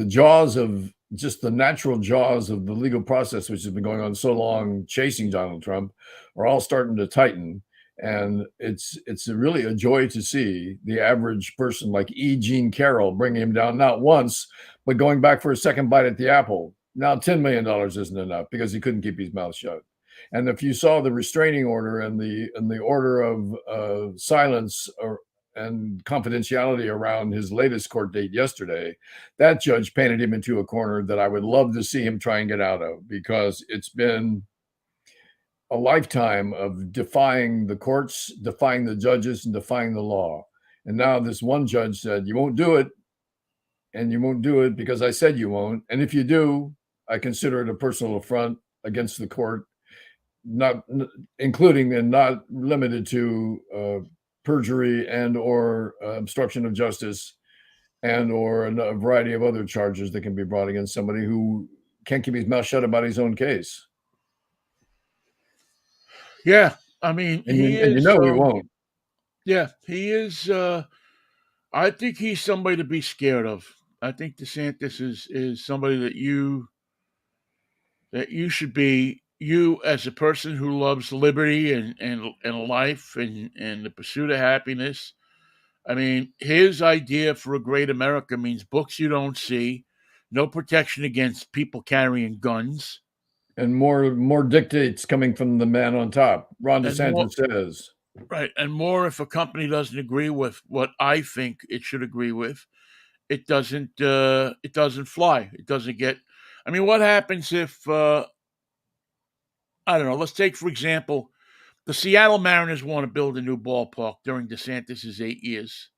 jaws of just the natural jaws of the legal process, which has been going on so long chasing Donald Trump, are all starting to tighten. And it's really a joy to see the average person like E. Jean Carroll bringing him down not once, but going back for a second bite at the apple. Now $10 million isn't enough because he couldn't keep his mouth shut. And if you saw the restraining order and the order of silence and confidentiality around his latest court date yesterday, that judge painted him into a corner that I would love to see him try and get out of, because it's been a lifetime of defying the courts, defying the judges, and defying the law. And now this one judge said, you won't do it, and you won't do it because I said you won't. And if you do, I consider it a personal affront against the court, not including and not limited to perjury and or obstruction of justice and or a variety of other charges that can be brought against somebody who can't keep his mouth shut about his own case. Yeah, I mean, And he you is. know he won't. Yeah, he is. I think he's somebody to be scared of. I think DeSantis is somebody that you should be, you as a person who loves liberty and life and the pursuit of happiness. I mean, his idea for a great America means books you don't see, no protection against people carrying guns, And more dictates coming from the man on top. Ron and more DeSantis says. right, and more if a company doesn't agree with what I think it should agree with, it doesn't fly. It doesn't get. I mean, what happens if I don't know? Let's take for example, the Seattle Mariners want to build a new ballpark during DeSantis's 8 years.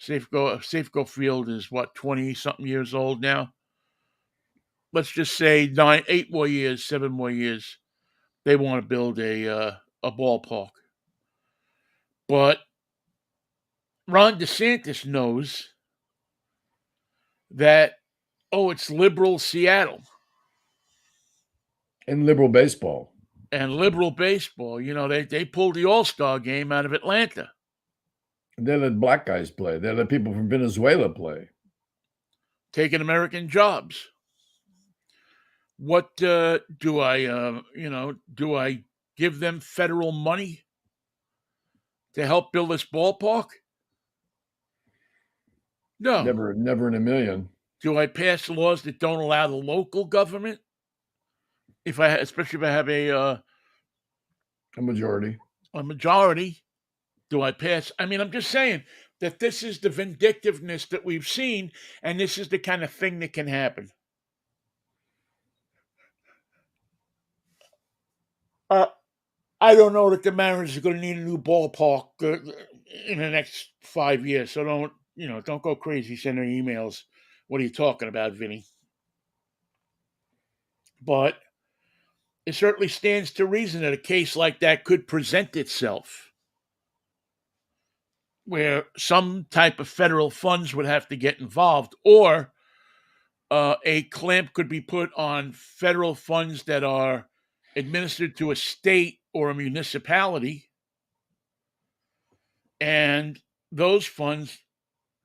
Safeco Field is what, 20 something years old now. Let's just say 8 more years, 7 more years. They want to build a ballpark, but Ron DeSantis knows that, oh, it's liberal Seattle And liberal baseball. and liberal baseball. You know, they pulled the All-Star game out of Atlanta. They let black guys play. They let people from Venezuela play. Taking American jobs. What do I do I give them federal money to help build this ballpark? No. Never in a million. Do I pass laws that don't allow the local government, especially if I have A majority. a majority? Do I pass? I mean, I'm just saying that this is the vindictiveness that we've seen, and this is the kind of thing that can happen. I don't know that the Mariners are going to need a new ballpark in the next 5 years. So don't go crazy sending emails. What are you talking about, Vinnie? But it certainly stands to reason that a case like that could present itself, where some type of federal funds would have to get involved, or a clamp could be put on federal funds that are administered to a state or a municipality, and those funds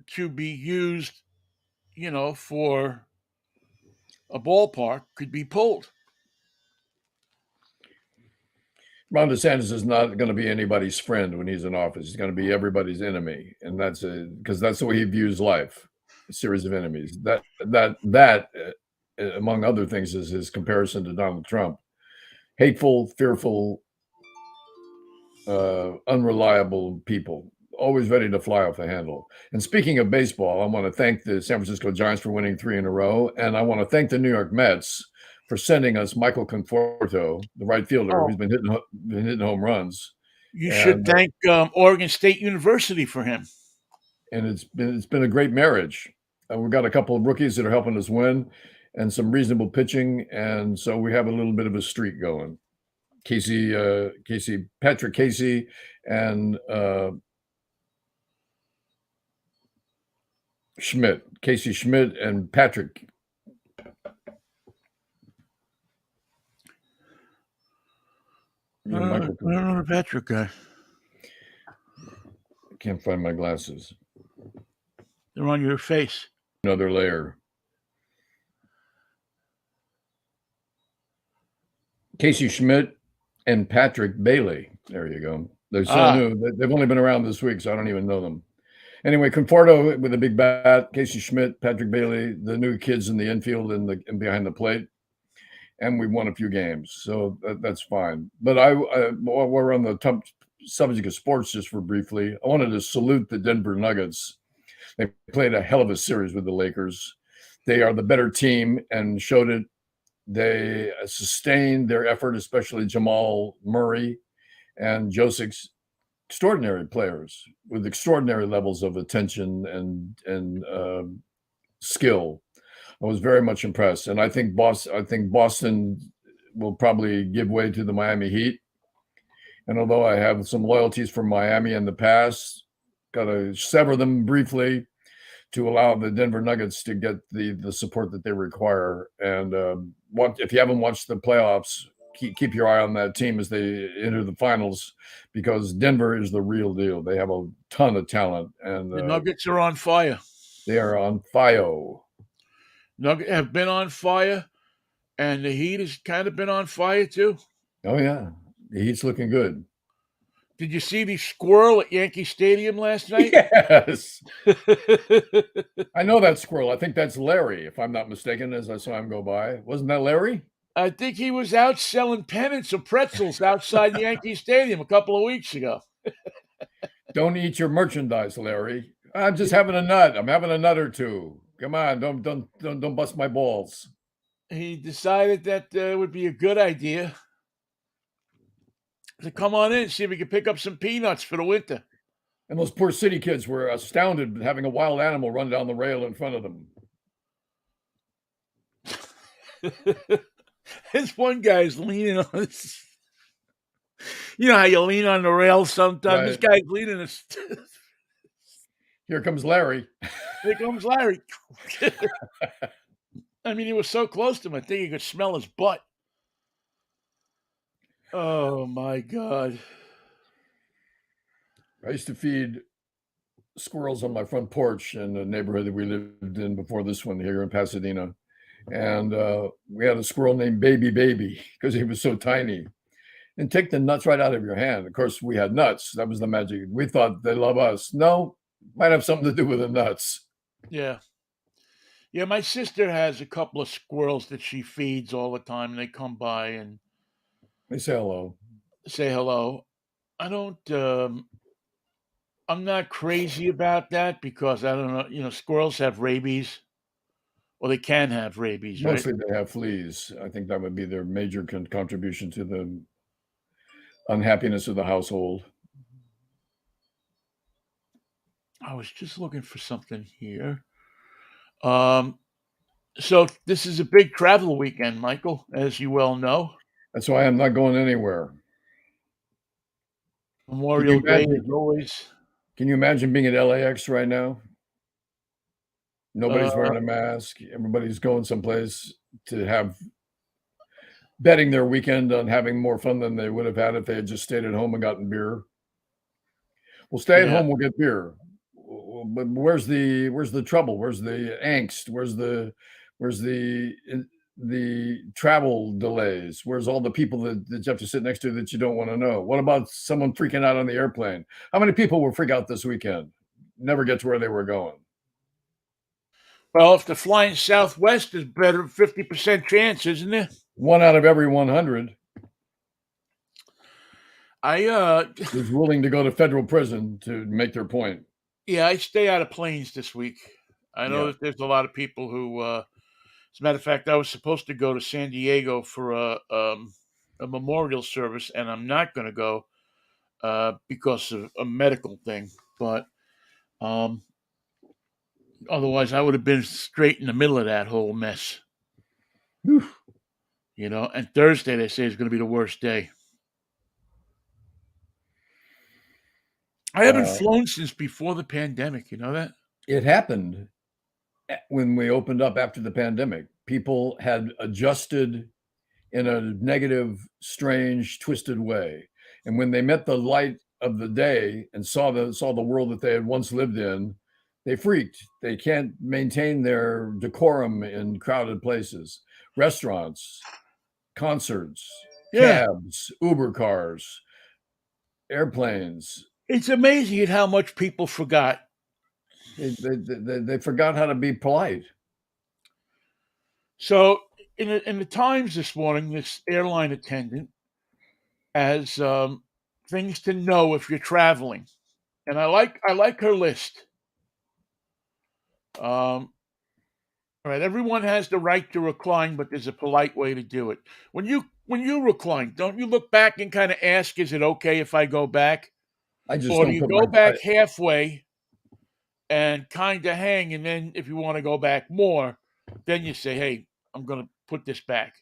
to be used, for a ballpark could be pulled. Ron DeSantis is not going to be anybody's friend when he's in office. He's going to be everybody's enemy, and that's because that's the way he views life. A series of enemies. That among other things, is his comparison to Donald Trump. Hateful, fearful, unreliable people, always ready to fly off the handle. And speaking of baseball, I want to thank the San Francisco Giants for winning 3 in a row, and I want to thank the New York Mets for sending us Michael Conforto, the right fielder, who's been hitting home runs. You should thank Oregon State University for him. And it's been a great marriage. We've got a couple of rookies that are helping us win. and some reasonable pitching, and so we have a little bit of a streak going. Patrick Casey, and Casey Schmidt, and Patrick. I don't know the Patrick guy. I can't find my glasses. They're on your face. Another layer. Casey Schmidt and Patrick Bailey. There you go. They're so new. They've only been around this week, so I don't even know them. Anyway, Conforto with a big bat, Casey Schmidt, Patrick Bailey, the new kids in the infield and behind the plate. And we won a few games, so that's fine. But while we're on the subject of sports, just for briefly, I wanted to salute the Denver Nuggets. They played a hell of a series with the Lakers. They are the better team and showed it. They sustained their effort, especially Jamal Murray and Josic's extraordinary players with extraordinary levels of attention and skill. I was very much impressed, and I think Boston will probably give way to the Miami Heat. And although I have some loyalties for Miami in the past, got to sever them briefly to allow the Denver Nuggets to get the support that they require. And if you haven't watched the playoffs, keep your eye on that team as they enter the finals, because Denver is the real deal. They have a ton of talent, and the Nuggets are on fire. They are on fire. Nuggets have been on fire, and the Heat has kind of been on fire too. Oh yeah, the Heat's looking good. Did you see the squirrel at Yankee Stadium last night? Yes. I know that squirrel. I think that's Larry, if I'm not mistaken, as I saw him go by. Wasn't that Larry? I think he was out selling pennants of pretzels outside Yankee Stadium a couple of weeks ago. Don't eat your merchandise, Larry. I'm just having a nut. I'm having a nut or two. Come on, don't bust my balls. He decided that it would be a good idea to come on in and see if we could pick up some peanuts for the winter. And those poor city kids were astounded having a wild animal run down the rail in front of them. This one guy's leaning on this. You know how you lean on the rail sometimes? Right. This guy's leaning. Here comes Larry. Here comes Larry. I mean, he was so close to him, I think he could smell his butt. Oh, my God. I used to feed squirrels on my front porch in the neighborhood that we lived in before this one here in Pasadena. And we had a squirrel named Baby because he was so tiny. And take the nuts right out of your hand. Of course, we had nuts. That was the magic. We thought they love us. No, might have something to do with the nuts. Yeah. Yeah, my sister has a couple of squirrels that she feeds all the time, and they come by and they say hello. I don't, I'm not crazy about that because I don't know, squirrels have rabies. Well, they can have rabies, right? Mostly they have fleas. I think that would be their major contribution to the unhappiness of the household. I was just looking for something here. So this is a big travel weekend, Michael, as you well know. That's why I'm not going anywhere. Memorial Day is always. Can you imagine being at LAX right now? Nobody's wearing a mask. Everybody's going someplace to have betting their weekend on having more fun than they would have had if they had just stayed at home and gotten beer. We'll stay at home. We'll get beer. But where's the trouble? Where's the angst? Where's the travel delays? Where's all the people that you have to sit next to that you don't want to know? What about someone freaking out on the airplane? How many people will freak out this weekend? Never get to where they were going. Well, if they're flying Southwest, there's better 50% chance, isn't there? 1 out of every 100. Is willing to go to federal prison to make their point. Yeah, I stay out of planes this week. I know that there's a lot of people who, as a matter of fact, I was supposed to go to San Diego for a memorial service, and I'm not going to go because of a medical thing. But otherwise, I would have been straight in the middle of that whole mess. Whew. And Thursday they say is going to be the worst day. I haven't Uh, flown since before the pandemic. You know that? it happened when we opened up after the pandemic. People had adjusted in a negative, strange, twisted way. And when they met the light of the day and saw the world that they had once lived in, they freaked. They can't maintain their decorum in crowded places, restaurants, concerts, Yeah. cabs, Uber cars, airplanes. It's amazing at how much people forgot. They forgot how to be polite. So in the Times this morning, this airline attendant has things to know if you're traveling, and I like her list. Um, all right, everyone has the right to recline, but there's a polite way to do it. When you recline, don't you look back and kind of ask, "Is it okay if I go back?" I just Or do don't you put my go back halfway and kind of hang, and then if you want to go back more, then you say, "Hey, I'm going to put this back."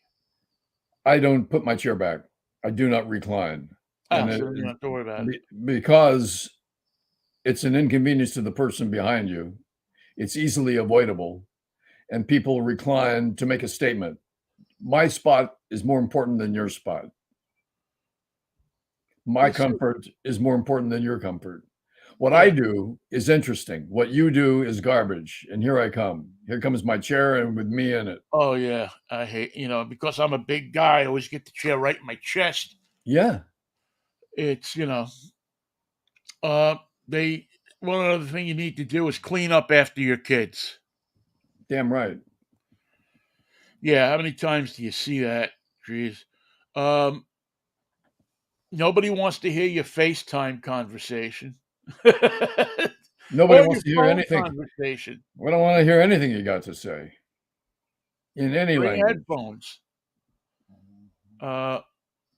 I don't put my chair back. I do not recline. Ah, And so then you don't have to worry about it. because it's an inconvenience to the person behind you, it's easily avoidable, and people recline to make a statement. My spot is more important than your spot. My Yes, sir. comfort is more important than your comfort. What I Yeah. do is interesting. What you do is garbage. And here I come. Here comes my chair and with me in it. Oh yeah, I hate because I'm a big guy. I always get the chair right in my chest. Yeah, It's uh they one other thing you need to do is clean up after your kids. damn right. Yeah, how many times do you see that? Jeez. Um, Nobody wants to hear your FaceTime conversation Nobody or your wants to hear phone anything. conversation. We don't want to hear anything you got to say in any Bring language. headphones. Uh,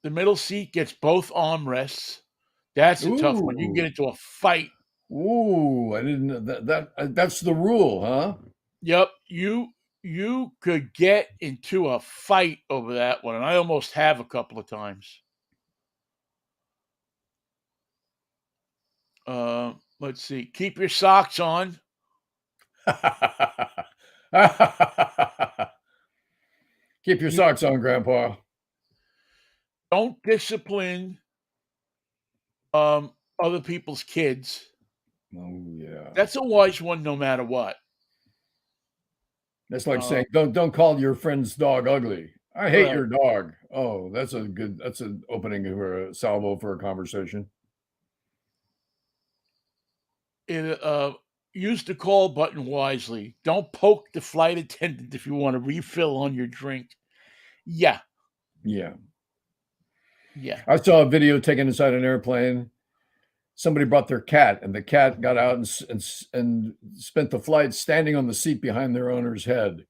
the middle seat gets both armrests. That's a tough one. You can get Ooh, into a fight. ooh! I didn't know that's the rule, huh? Yep, you could get into a fight over that one, and I almost have a couple of times. Let's see. Keep your socks on. Keep your You socks on, Grandpa. don't discipline um other people's kids. Oh yeah, That's a wise one, no matter what. that's like Uh, saying don't call your friend's dog ugly. I hate right. your dog. Oh, that's an opening for a salvo for a conversation. Use the call button wisely. Don't poke the flight attendant if you want a refill on your drink. Yeah, Yeah, yeah. I saw a video taken inside an airplane. Somebody brought their cat, and the cat got out and spent the flight standing on the seat behind their owner's head.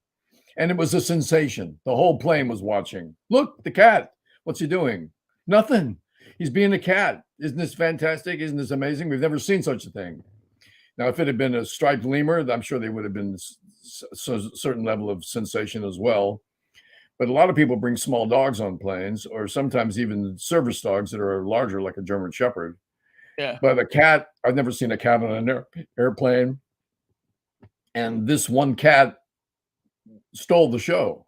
And it was a sensation. The whole plane was watching. Look, the cat. What's he doing? Nothing. He's being a cat. Isn't this fantastic? Isn't this amazing? We've never seen such a thing. Now, if it had been a striped lemur, I'm sure they would have been a certain level of sensation as well. But a lot of people bring small dogs on planes, or sometimes even service dogs that are larger, like a German Shepherd. Yeah. But a cat, I've never seen a cat on an airplane. And this one cat stole the show.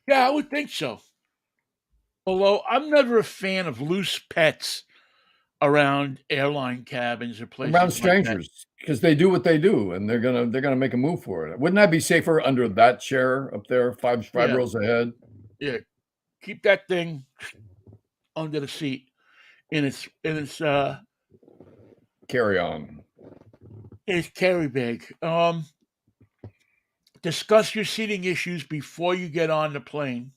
Yeah, I would think so. Although I'm never a fan of loose pets around airline cabins or Around places like that. strangers because they do what they do and they're gonna make a move for it. Wouldn't that be safer under that chair up there, five Yeah, rows ahead? yeah. Keep that thing under the seat Carry on. in its carry bag. Discuss your seating issues before you get on the plane.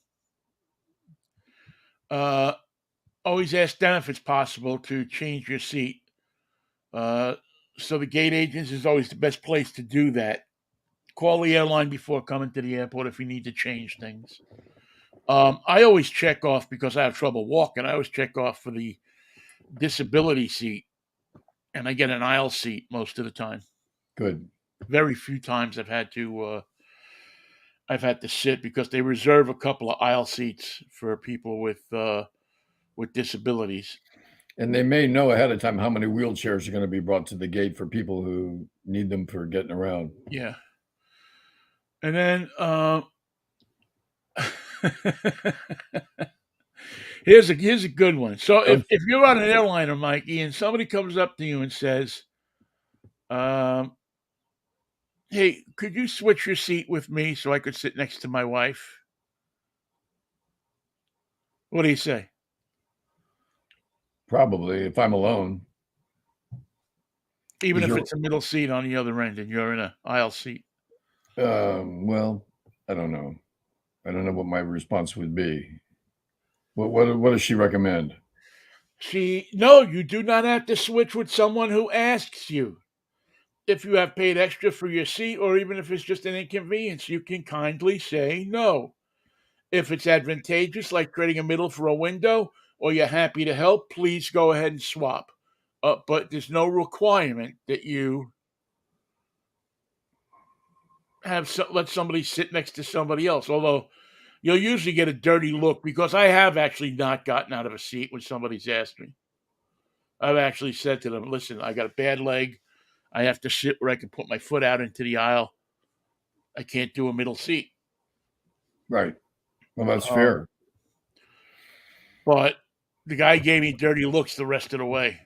Uh, Always ask them if it's possible to change your seat. Uh, so the gate agents is always the best place to do that. Call the airline before coming to the airport if you need to change things. I always check off because I have trouble walking. I always check off for the disability seat, and I get an aisle seat most of the time. Good. Very few times I've had to I've had to sit because they reserve a couple of aisle seats for people with disabilities. And they may know ahead of time how many wheelchairs are going to be brought to the gate for people who need them for getting around. Yeah. And then here's a good one. So if you're on an airliner, Mikey, and somebody comes up to you and says, "Hey, could you switch your seat with me so I could sit next to my wife?" What do you say? Probably, if I'm alone. Even Is if your it's a middle seat on the other end and you're in an aisle seat. well, I don't know. I don't know what my response would be. What does she recommend? No, you do not have to switch with someone who asks you. If you have paid extra for your seat, or even if it's just an inconvenience, you can kindly say no. If it's advantageous, like trading a middle for a window, or you're happy to help, please go ahead and swap. But there's no requirement that you let somebody sit next to somebody else. Although you'll usually get a dirty look because I have actually not gotten out of a seat when somebody's asked me. I've actually said to them, "Listen, I got a bad leg. I have to sit where I can put my foot out into the aisle. I can't do a middle seat." Right. Well, that's Um, fair. but the guy gave me dirty looks the rest of the way.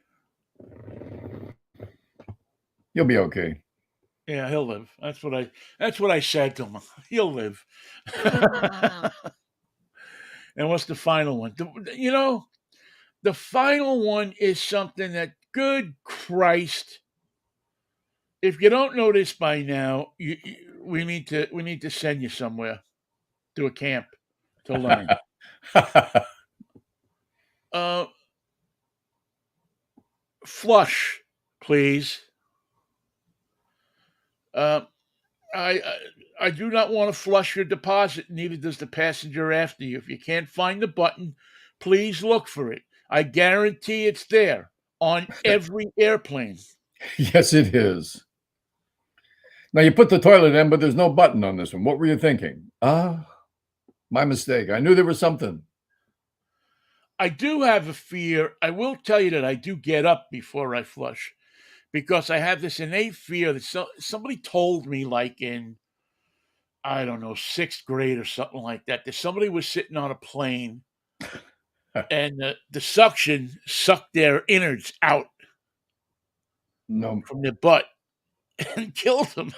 You'll be okay. Yeah, he'll live. That's what I said to him. He'll live. And what's the final one? The final one is something that, good Christ, if you don't know this by now, we need to send you somewhere to a camp to learn. Uh, Flush, please. Uh, I do not want to flush your deposit. Neither does the passenger after you. If you can't find the button, please look for it. I guarantee it's there on every airplane. Yes, it is. Now you put the toilet in, but there's no button on this one. What were you thinking? My mistake. I knew there was something. I do have a fear. I will tell you that I do get up before I flush because I have this innate fear that somebody told me, like in, I don't know, sixth grade or something like that, that somebody was sitting on a plane and the suction sucked their innards out No. from their butt and killed them.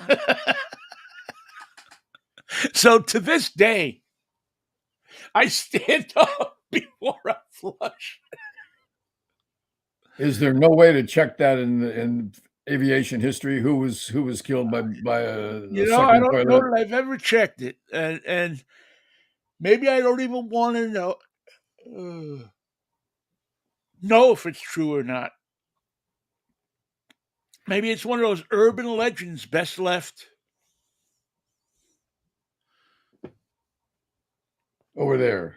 So to this day, I stand up before I flush. Is there no way to check that in aviation history? Who was killed by a I sucking don't know toilet? that I've ever checked it, and maybe I don't even want to know if it's true or not. Maybe it's one of those urban legends best left Over there.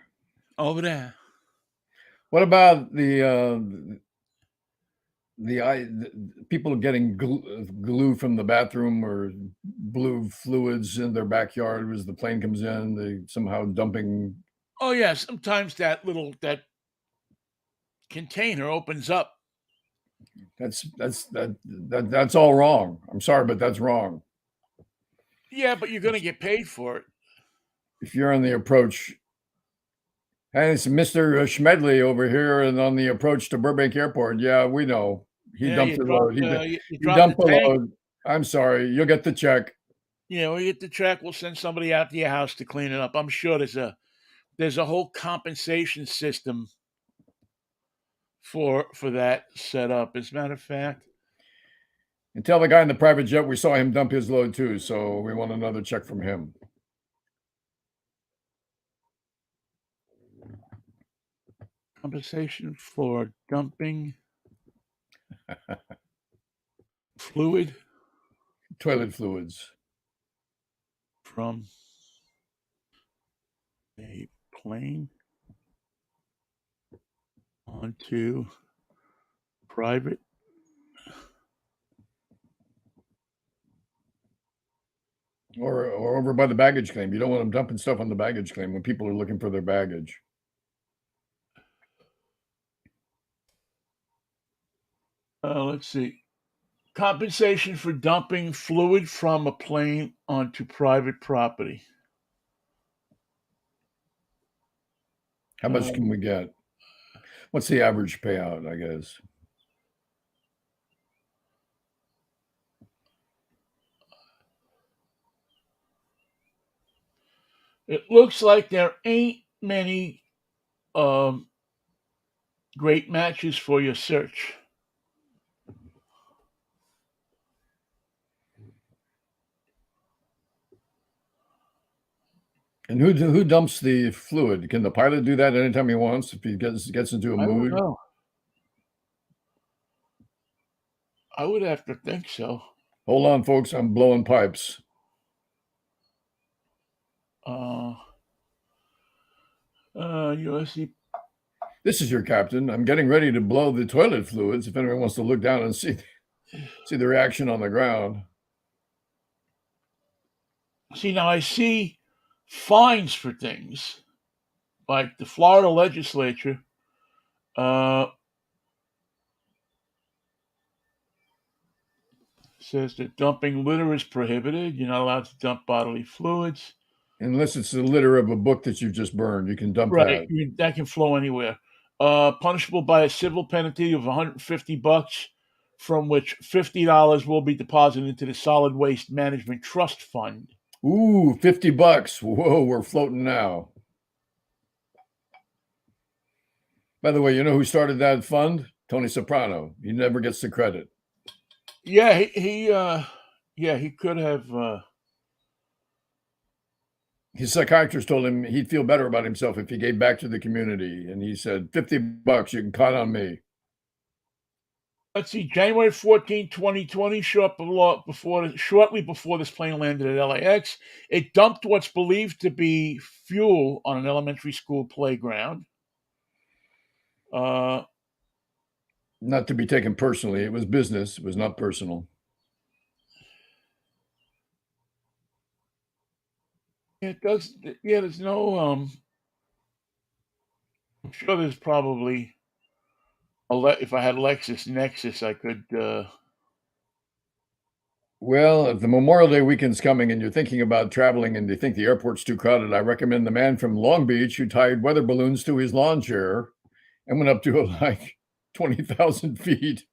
over there. What about the people getting glue from the bathroom or blue fluids in their backyard as the plane comes in? They somehow dumping. Oh yeah, sometimes that container opens up. That's all wrong. I'm sorry, but that's wrong. Yeah, but you're going to get paid for it. If you're on the approach, hey, it's Mr. Schmedley over here, and on the approach to Burbank Airport, yeah, we know he Yeah, dumped a load. you He drop the dumped a tank. load. I'm sorry, you'll get the check. We get the check. We'll send somebody out to your house to clean it up. I'm sure there's a whole compensation system for that set up. As a matter of fact, And tell the guy in the private jet we saw him dump his load too, so we want another check from him. compensation for dumping fluid Toilet fluids. from a plane onto private or over by the baggage claim. You don't want them dumping stuff on the baggage claim when people are looking for their baggage. Let's see. Compensation for dumping fluid from a plane onto private property. How much can we get? What's the average payout, I guess? It looks like there ain't many great matches for your search. And who dumps the fluid? Can the pilot do that anytime he wants if he gets into a I don't mood? know. I would have to think so. Hold on, folks. I'm blowing pipes. USC. This is your captain. I'm getting ready to blow the toilet fluids. If anyone wants to look down and see the reaction on the ground. See, now I see fines for things like the Florida legislature. Says that dumping litter is prohibited. You're not allowed to dump bodily fluids. Unless it's the litter of a book that you've just burned. You can dump Right. that. That can flow anywhere. Punishable by a civil penalty of $150, from which $50 will be deposited into the Solid Waste Management Trust Fund. Ooh, $50. Whoa, we're floating now. By the way, you know who started that fund? Tony Soprano. He never gets the credit. Yeah, he could have. His psychiatrist told him he'd feel better about himself if he gave back to the community. And he said, $50, you can count on me. Let's see, January 14, 2020, shortly before this plane landed at LAX, it dumped what's believed to be fuel on an elementary school playground. Not to be taken personally. It was business. It was not personal. It does. Yeah, there's no. I'm sure there's probably if I had LexisNexis, I could. Well, if the Memorial Day weekend's coming and you're thinking about traveling and you think the airport's too crowded, I recommend the man from Long Beach who tied weather balloons to his lawn chair and went up to like 20,000 feet.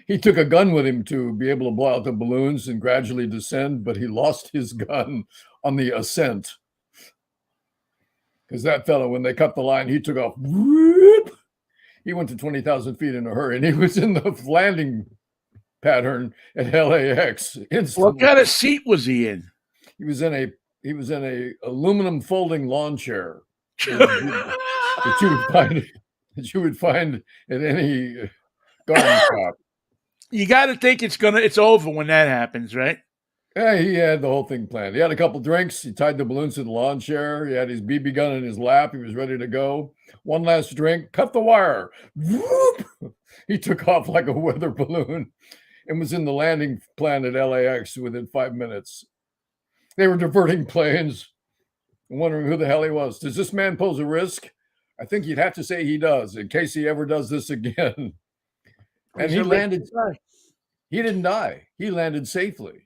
He took a gun with him to be able to blow out the balloons and gradually descend, but he lost his gun on the ascent. Because that fellow, when they cut the line, he took off. Whoop, he went to 20,000 feet in a hurry, and he was in the landing pattern at LAX instantly. What kind of seat was he in? He was in a aluminum folding lawn chair that you would find at any garden shop. You got to think it's over when that happens, right? Yeah, he had the whole thing planned. He had a couple drinks. He tied the balloons to the lawn chair. He had his BB gun in his lap. He was ready to go. One last drink. Cut the wire. Whoop! He took off like a weather balloon and was in the landing plan at LAX within 5 minutes. They were diverting planes, wondering who the hell he was. Does this man pose a risk? I think you'd have to say he does, in case he ever does this again. And he landed. He didn't die. He landed safely.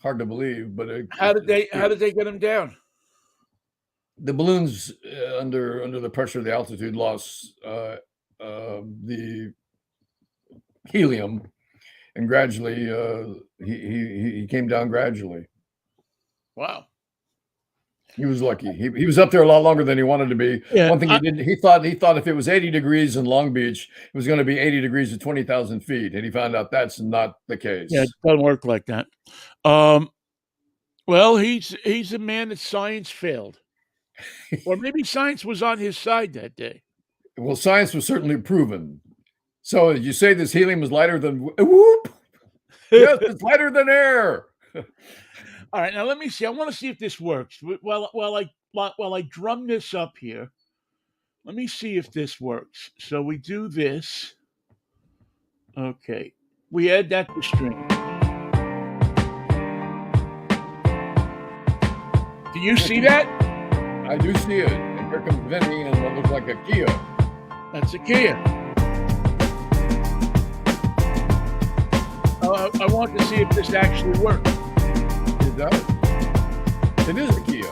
Hard to believe, but how did they get him down? The balloons, under the pressure of the altitude, lost the helium, and gradually he came down gradually. Wow. He was lucky. He was up there a lot longer than he wanted to be. Yeah, one thing he did, he thought if it was 80 degrees in Long Beach, it was going to be 80 degrees at 20,000 feet, and he found out that's not the case. Yeah, it doesn't work like that. Well, he's a man that science failed, or maybe science was on his side that day. Well, science was certainly proven. So you say this helium is lighter than whoop? Yes, it's lighter than air. All right, now let me see. I want to see if this works. While I drum this up here, let me see if this works. So we do this. Okay, we add that to string. you see that? I do see it. And here comes Vinnie, and it looks like a Kia. That's a Kia. I want to see if this actually works. It does. It is a Kia.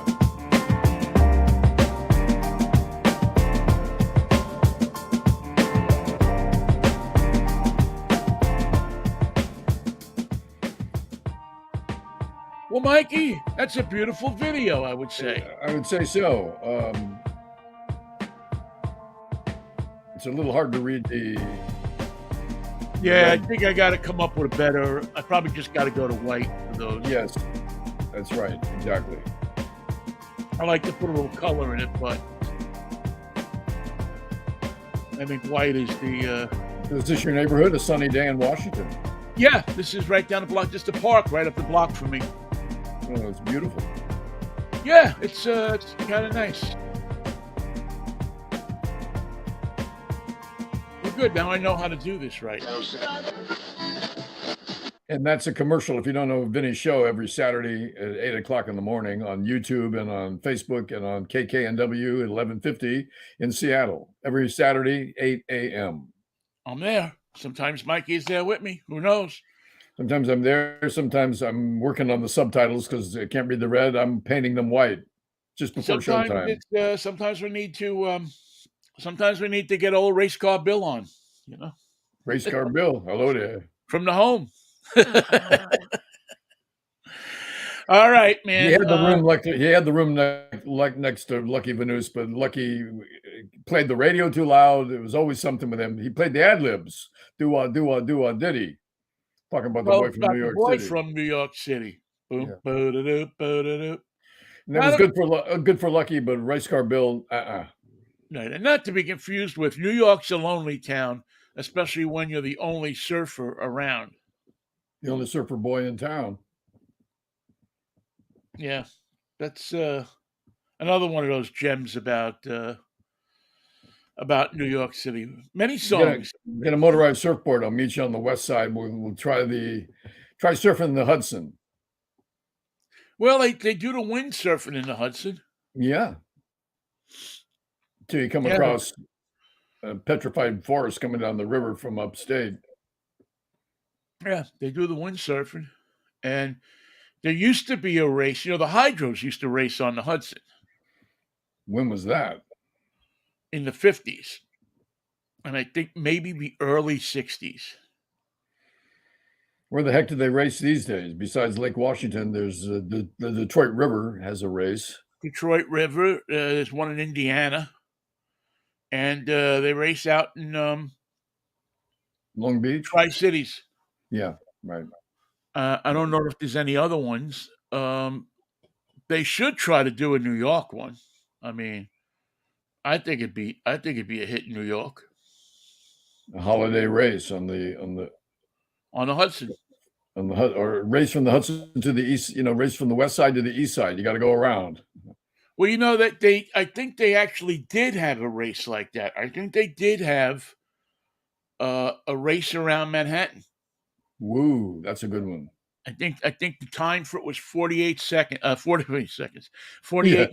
Well, Mikey, that's a beautiful video, I would say. I would say so. It's a little hard to read the. Yeah, I think I got to come up with a better. I probably just got to go to white for those. Yes, that's right. Exactly. I like to put a little color in it, but I think white is the. Is this your neighborhood? A sunny day in Washington? Yeah, this is right down the block, just a park right up the block from me. Oh, it's beautiful. Yeah, it's kind of nice. Well, good. Now I know how to do this right. And that's a commercial. If you don't know Vinnie's show, every Saturday at 8 o'clock in the morning on YouTube and on Facebook and on KKNW at 1150 in Seattle. Every Saturday, 8 a.m. I'm there. Sometimes Mikey is there with me. Who knows? Sometimes I'm there. Sometimes I'm working on the subtitles because I can't read the red. I'm painting them white just before showtime. Sometimes we need to. Sometimes we need to get old race car Bill on. You know, Race car Bill. Hello there. from the home. All right, man. He had the room next to Lucky Venus, but Lucky played the radio too loud. There was always something with him. He played the ad libs. Do diddy. Talking about the boy from New York City. From New York City. Boom, Yeah. ba-da-doo, ba-da-doo. And that was good for Lucky, but Race Car Bill, No, and not to be confused with New York's a lonely town, especially when you're the only surfer around. The only surfer boy in town. Yeah, that's another one of those gems about New York City. Many songs. Get a motorized surfboard. I'll meet you on the west side. We'll try surfing the Hudson. Well, they do the windsurfing in the Hudson. Yeah. Till you come across a petrified forest coming down the river from upstate. Yeah, they do the windsurfing. And there used to be a race. You know, the Hydros used to race on the Hudson. When was that? In the 50s. And I think maybe the early 60s. Where the heck do they race these days? Besides Lake Washington, there's the Detroit River has a race. Detroit River, there's one in Indiana. And they race out in Long Beach? Tri-Cities. Yeah, right. I don't know if there's any other ones. They should try to do a New York one. I mean, I think it'd be a hit in New York. A holiday race on the Hudson. Or race from the Hudson to the east, race from the west side to the east side. You got to go around. Well, you know that I think they actually did have a race like that. I think they did have a race around Manhattan. Woo, that's a good one. I think the time for it was 48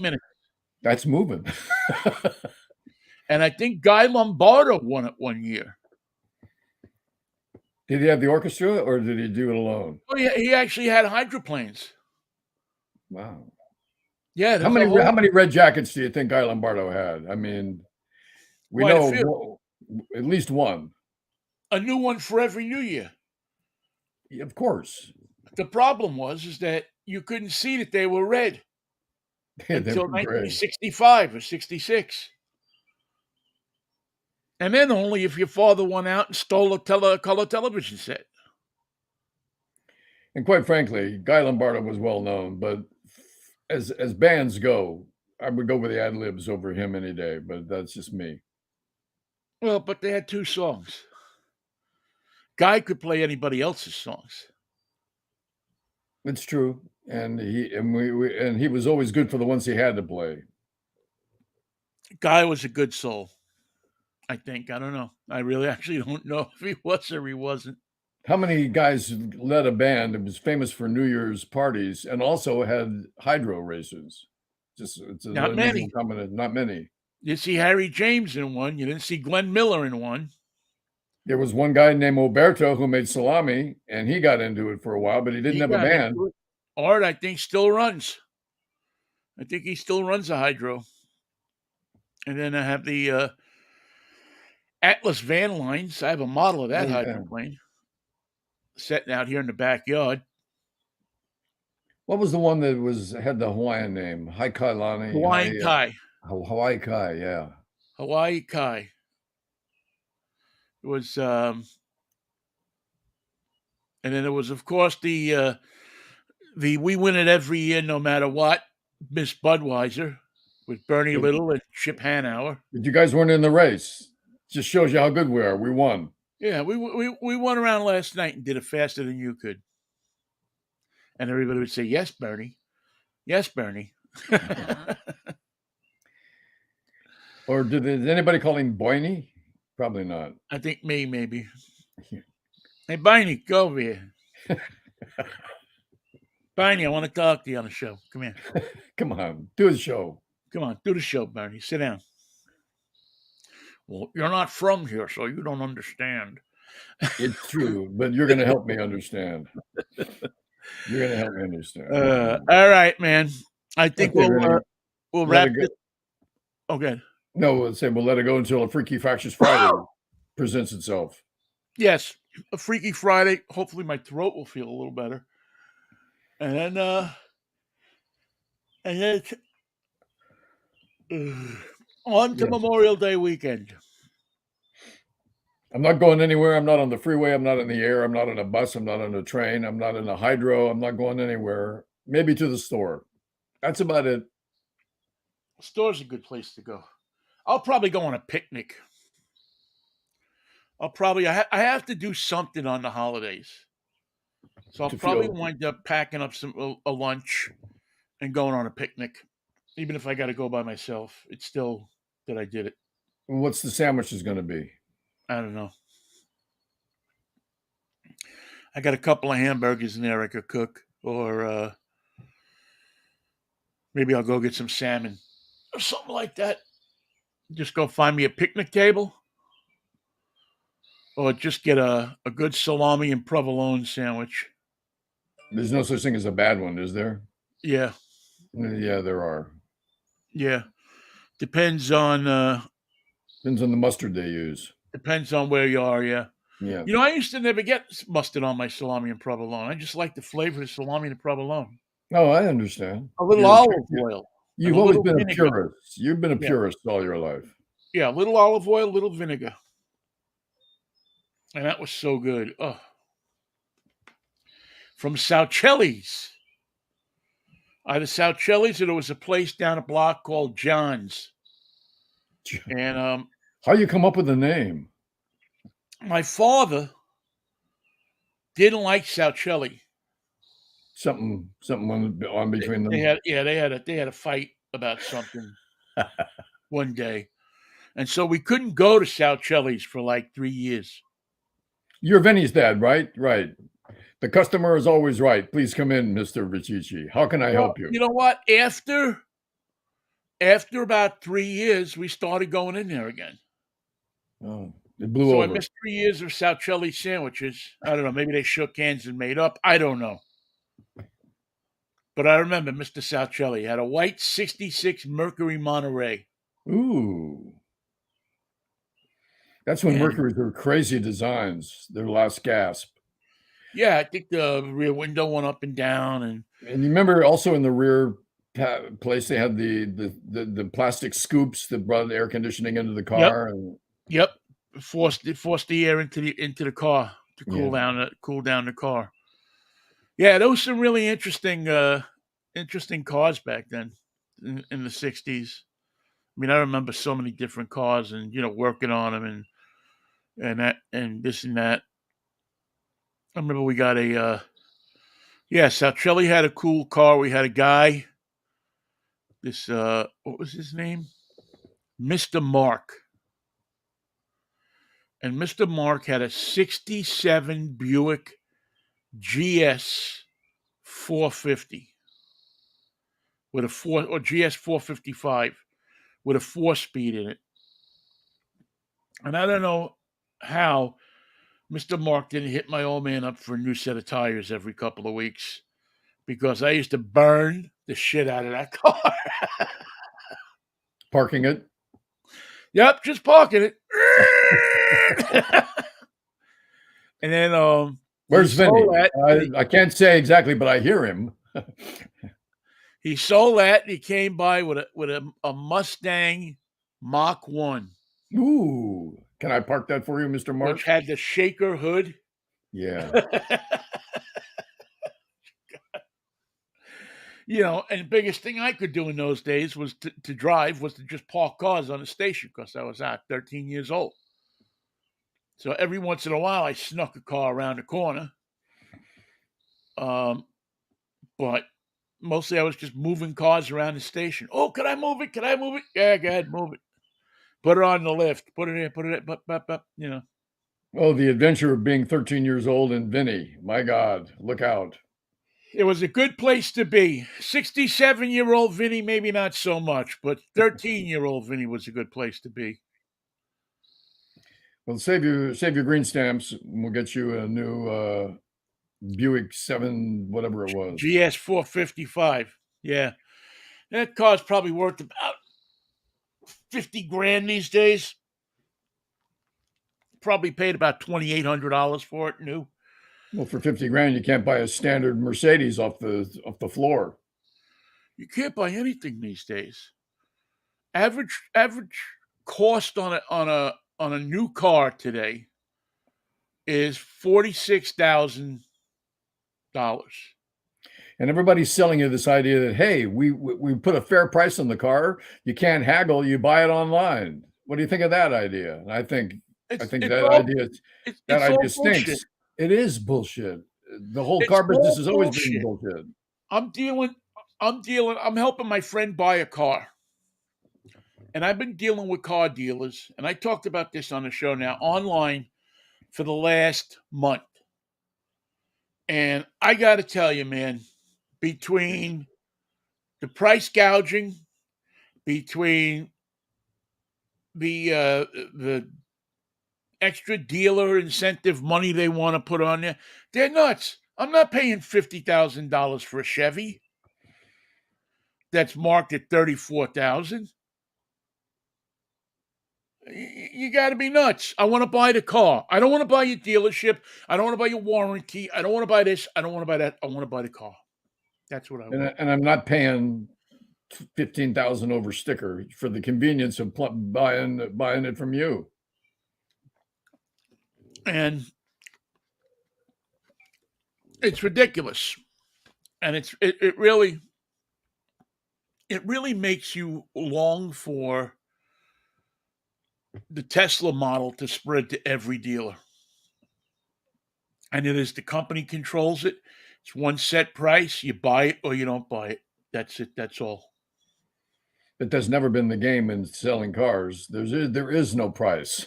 minutes. That's moving. And I think Guy Lombardo won it one year. Did he have the orchestra or did he do it alone? Oh yeah, he actually had hydroplanes. Wow. Yeah. How many red jackets do you think Guy Lombardo had? I mean, we know at least one. A new one for every New Year. Yeah, of course. The problem is that you couldn't see that they were red until 1965 or 66. And then only if your father went out and stole a color television set. And quite frankly, Guy Lombardo was well known, but as bands go, I would go with the ad libs over him any day, but that's just me. Well, but they had two songs. Guy could play anybody else's songs. It's true. And he was always good for the ones he had to play. Guy was a good soul. I think. I don't know. I really actually don't know if he was or he wasn't. How many guys led a band that was famous for New Year's parties and also had hydro races? Just it's an Not unusual many. combination. Not many. You see Harry James in one. You didn't see Glenn Miller in one. There was one guy named Oberto who made salami, and he got into it for a while, but he didn't He have a got band. into it. Art, I think, still runs. I think he still runs a hydro. And then I have the Atlas van lines. I have a model of that Oh, yeah. hydroplane sitting out here in the backyard. What was the one that had the Hawaiian name? Haikailani. Hawaiian Kai. Hawaii Kai, yeah. Hawaii Kai. It was, and then it was, of course, the we win it every year, no matter what. Miss Budweiser with Bernie But Little and Chip Hanauer. you guys weren't in the race. Just shows you how good we are. We won. Yeah, we won around last night and did it faster than you could. And everybody would say, "Yes, Bernie. Yes, Bernie." Or did anybody call him Boyne? Probably not. I think maybe. Hey, Bernie, go over here. Bernie, I want to talk to you on the show. Come here. Come on, do the show. Come on, do the show, Bernie. Sit down. Well, you're not from here, so you don't understand. It's true, but you're going to help me understand. You're going to help me understand. All right, man. I think Okay, we'll let wrap it go. it. Okay. No, we'll say we'll let it go until a Freaky Fractious Friday presents itself. Yes, a Freaky Friday. Hopefully, my throat will feel a little better, and then on to Yes. Memorial Day weekend. I'm not going anywhere. I'm not on the freeway. I'm not in the air. I'm not on a bus. I'm not on a train. I'm not in a hydro. I'm not going anywhere. Maybe to the store. That's about it. The store's a good place to go. I'll probably go on a picnic. I have to do something on the holidays, so I'll To probably feel- wind up packing up a lunch and going on a picnic. Even if I got to go by myself, it's still that I did it. What's the sandwiches going to be? I don't know. I got a couple of hamburgers in there I could cook, or maybe I'll go get some salmon or something like that. Just go find me a picnic table, or just get a good salami and provolone sandwich. There's no such thing as a bad one, is there? Yeah, Yeah, there are. yeah. Depends on Depends on the mustard they use. where you are. Yeah. Yeah. You know, I used to never get mustard on my salami and provolone. I just like the flavor of the salami and the provolone. Oh, I understand. A little You're- olive oil. You've and a always little been a vinegar. purist. You've been a Yeah. purist all your life. Yeah, a little olive oil, a little vinegar. And that was so good. Oh. From Saucelli's. Either Saucelli's or there was a place down a block called John's. And How you come up with the name? my father didn't like Saucelli. Something on between them. They had a fight about something one day. And so we couldn't go to Saucelli's for like 3 years. You're Vinnie's dad, right? Right. The customer is always right. Please come in, Mr. Riccici. How can I help you? You know what? After about 3 years, we started going in there again. Oh, it blew So I over. missed 3 years of Saucelli sandwiches. I don't know. Maybe they shook hands and made up. I don't know. But I remember Mr. Saucelli had a white 66 Mercury Monterey. Ooh. That's when Yeah. Mercury's were crazy designs, their last gasp. Yeah, I think the rear window went up and down. And you remember also in the rear place, they had the plastic scoops that brought air conditioning into the car. Yep. Forced the air into the car to cool down the car. Yeah, there was some really interesting cars back then in the 60s. I mean, I remember so many different cars and, working on them and that and this and that. I remember we got Saucelli had a cool car. We had a guy, what was his name? Mr. Mark. And Mr. Mark had a 67 Buick GS 450 with a GS 455 with a 4-speed in it. And I don't know how Mr. Mark didn't hit my old man up for a new set of tires every couple of weeks, because I used to burn the shit out of that car. Parking it. Yep, just parking it. And then Where's Vinnie? that. I can't say exactly, but I hear him. He sold that. And he came by with a Mustang Mach 1, Ooh, can I park that for you, Mr. Mark? which had the shaker hood. Yeah. You know, and the biggest thing I could do in those days was to drive was to just park cars on the station, because I was 13 years old. So every once in a while, I snuck a car around the corner. But mostly I was just moving cars around the station. Oh, can I move it? Can I move it? Yeah, go ahead, move it. Put it on the lift. Put it in. Put it in. You know. Oh, the adventure of being 13 years old in Vinnie. My God, look out. It was a good place to be. 67-year-old Vinnie, maybe not so much, but 13-year-old Vinnie was a good place to be. Well, save your green stamps. And we'll get you a new Buick 7, whatever it was. GS 455. Yeah. That car's probably worth about 50 grand these days. Probably paid about $2,800 for it new. Well, for 50 grand, you can't buy a standard Mercedes off the floor. You can't buy anything these days. Average cost on a new car today is $46,000. And everybody's selling you this idea that, hey, we put a fair price on the car. You can't haggle. You buy it online. What do you think of that idea? I think that idea stinks. Bullshit. It is bullshit. The whole It's car business all has always bullshit. been bullshit. I'm helping my friend buy a car. And I've been dealing with car dealers, and I talked about this on the show now online for the last month. And I got to tell you, man, between the price gouging, between the extra dealer incentive money they want to put on there, they're nuts. I'm not paying $50,000 for a Chevy that's marked at $34,000. You got to be nuts. I want to buy the car. I don't want to buy your dealership. I don't want to buy your warranty. I don't want to buy this. I don't want to buy that. I want to buy the car. That's what I want. And I'm not paying $15,000 over sticker for the convenience of buying it from you. And it's ridiculous. And it really makes you long for the Tesla model to spread to every dealer. And it is the company controls it. It's one set price. You buy it or you don't buy it. That's it. That's all. But that's never been the game in selling cars. There is no price.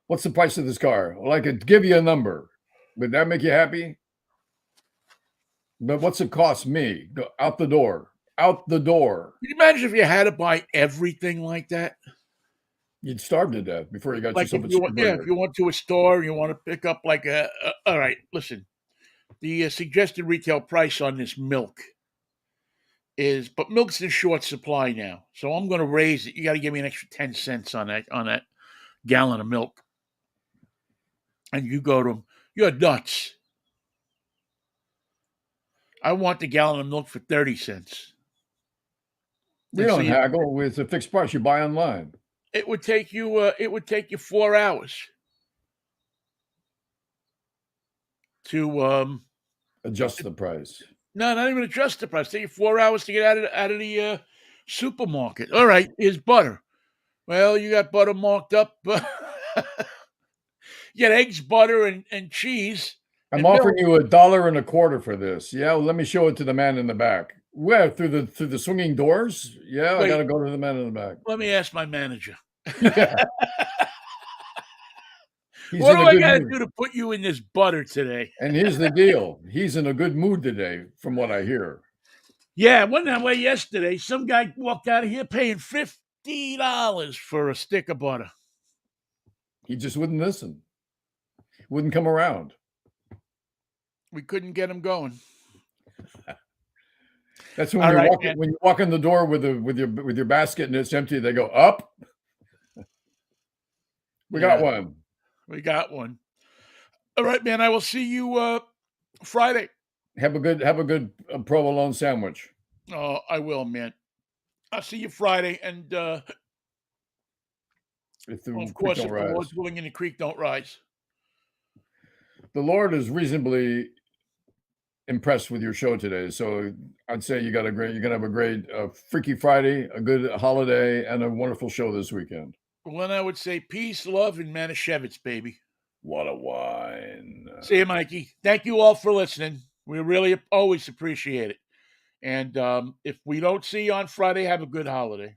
What's the price of this car? Well, I could give you a number. Would that make you happy? But what's it cost me? Go out the door. Out the door. Can you imagine if you had to buy everything like that? You'd starve to death before you got Like yourself if a you Superburger. if you went to a store and you want to pick up like all right, listen. The suggested retail price on this milk but milk's in short supply now. So I'm going to raise it. You got to give me an extra 10 cents on that gallon of milk. And you go to them, you're nuts. I want the gallon of milk for 30 cents. You don't haggle with a fixed price you buy online. It would take you 4 hours to adjust the price. No, not even adjust the price. Take you 4 hours to get out of the supermarket. All right, here's butter. Well, you got butter marked up. You got eggs, butter, and cheese. I'm offering you $1.25 for this. Yeah, well, let me show it to the man in the back. Where through the swinging doors? Yeah, wait, I gotta go to the man in the back. Let me ask my manager. Yeah. What do I gotta do to put you in this butter today? And here's the deal. He's in a good mood today, from what I hear. Yeah, I went that way yesterday. Some guy walked out of here paying $50 for a stick of butter. He just wouldn't listen. Wouldn't come around. We couldn't get him going. That's when All you right, walk man. when you walk in the door with your basket and it's empty. They go up. We got Yeah, one. we got one. All right, man. I will see you Friday. Have a good provolone sandwich. Oh, I will, man. I'll see you Friday, and If the of creek course, don't if the rise, Lord's willing and the creek don't rise. the Lord is reasonably impressed with your show today. So I'd say you're gonna have a great Freaky Friday, a good holiday, and a wonderful show this weekend. Well, then I would say peace, love, and Manischewitz, baby. What a wine. See you, Mikey. Thank you all for listening. We really always appreciate it. And if we don't see you on Friday, have a good holiday.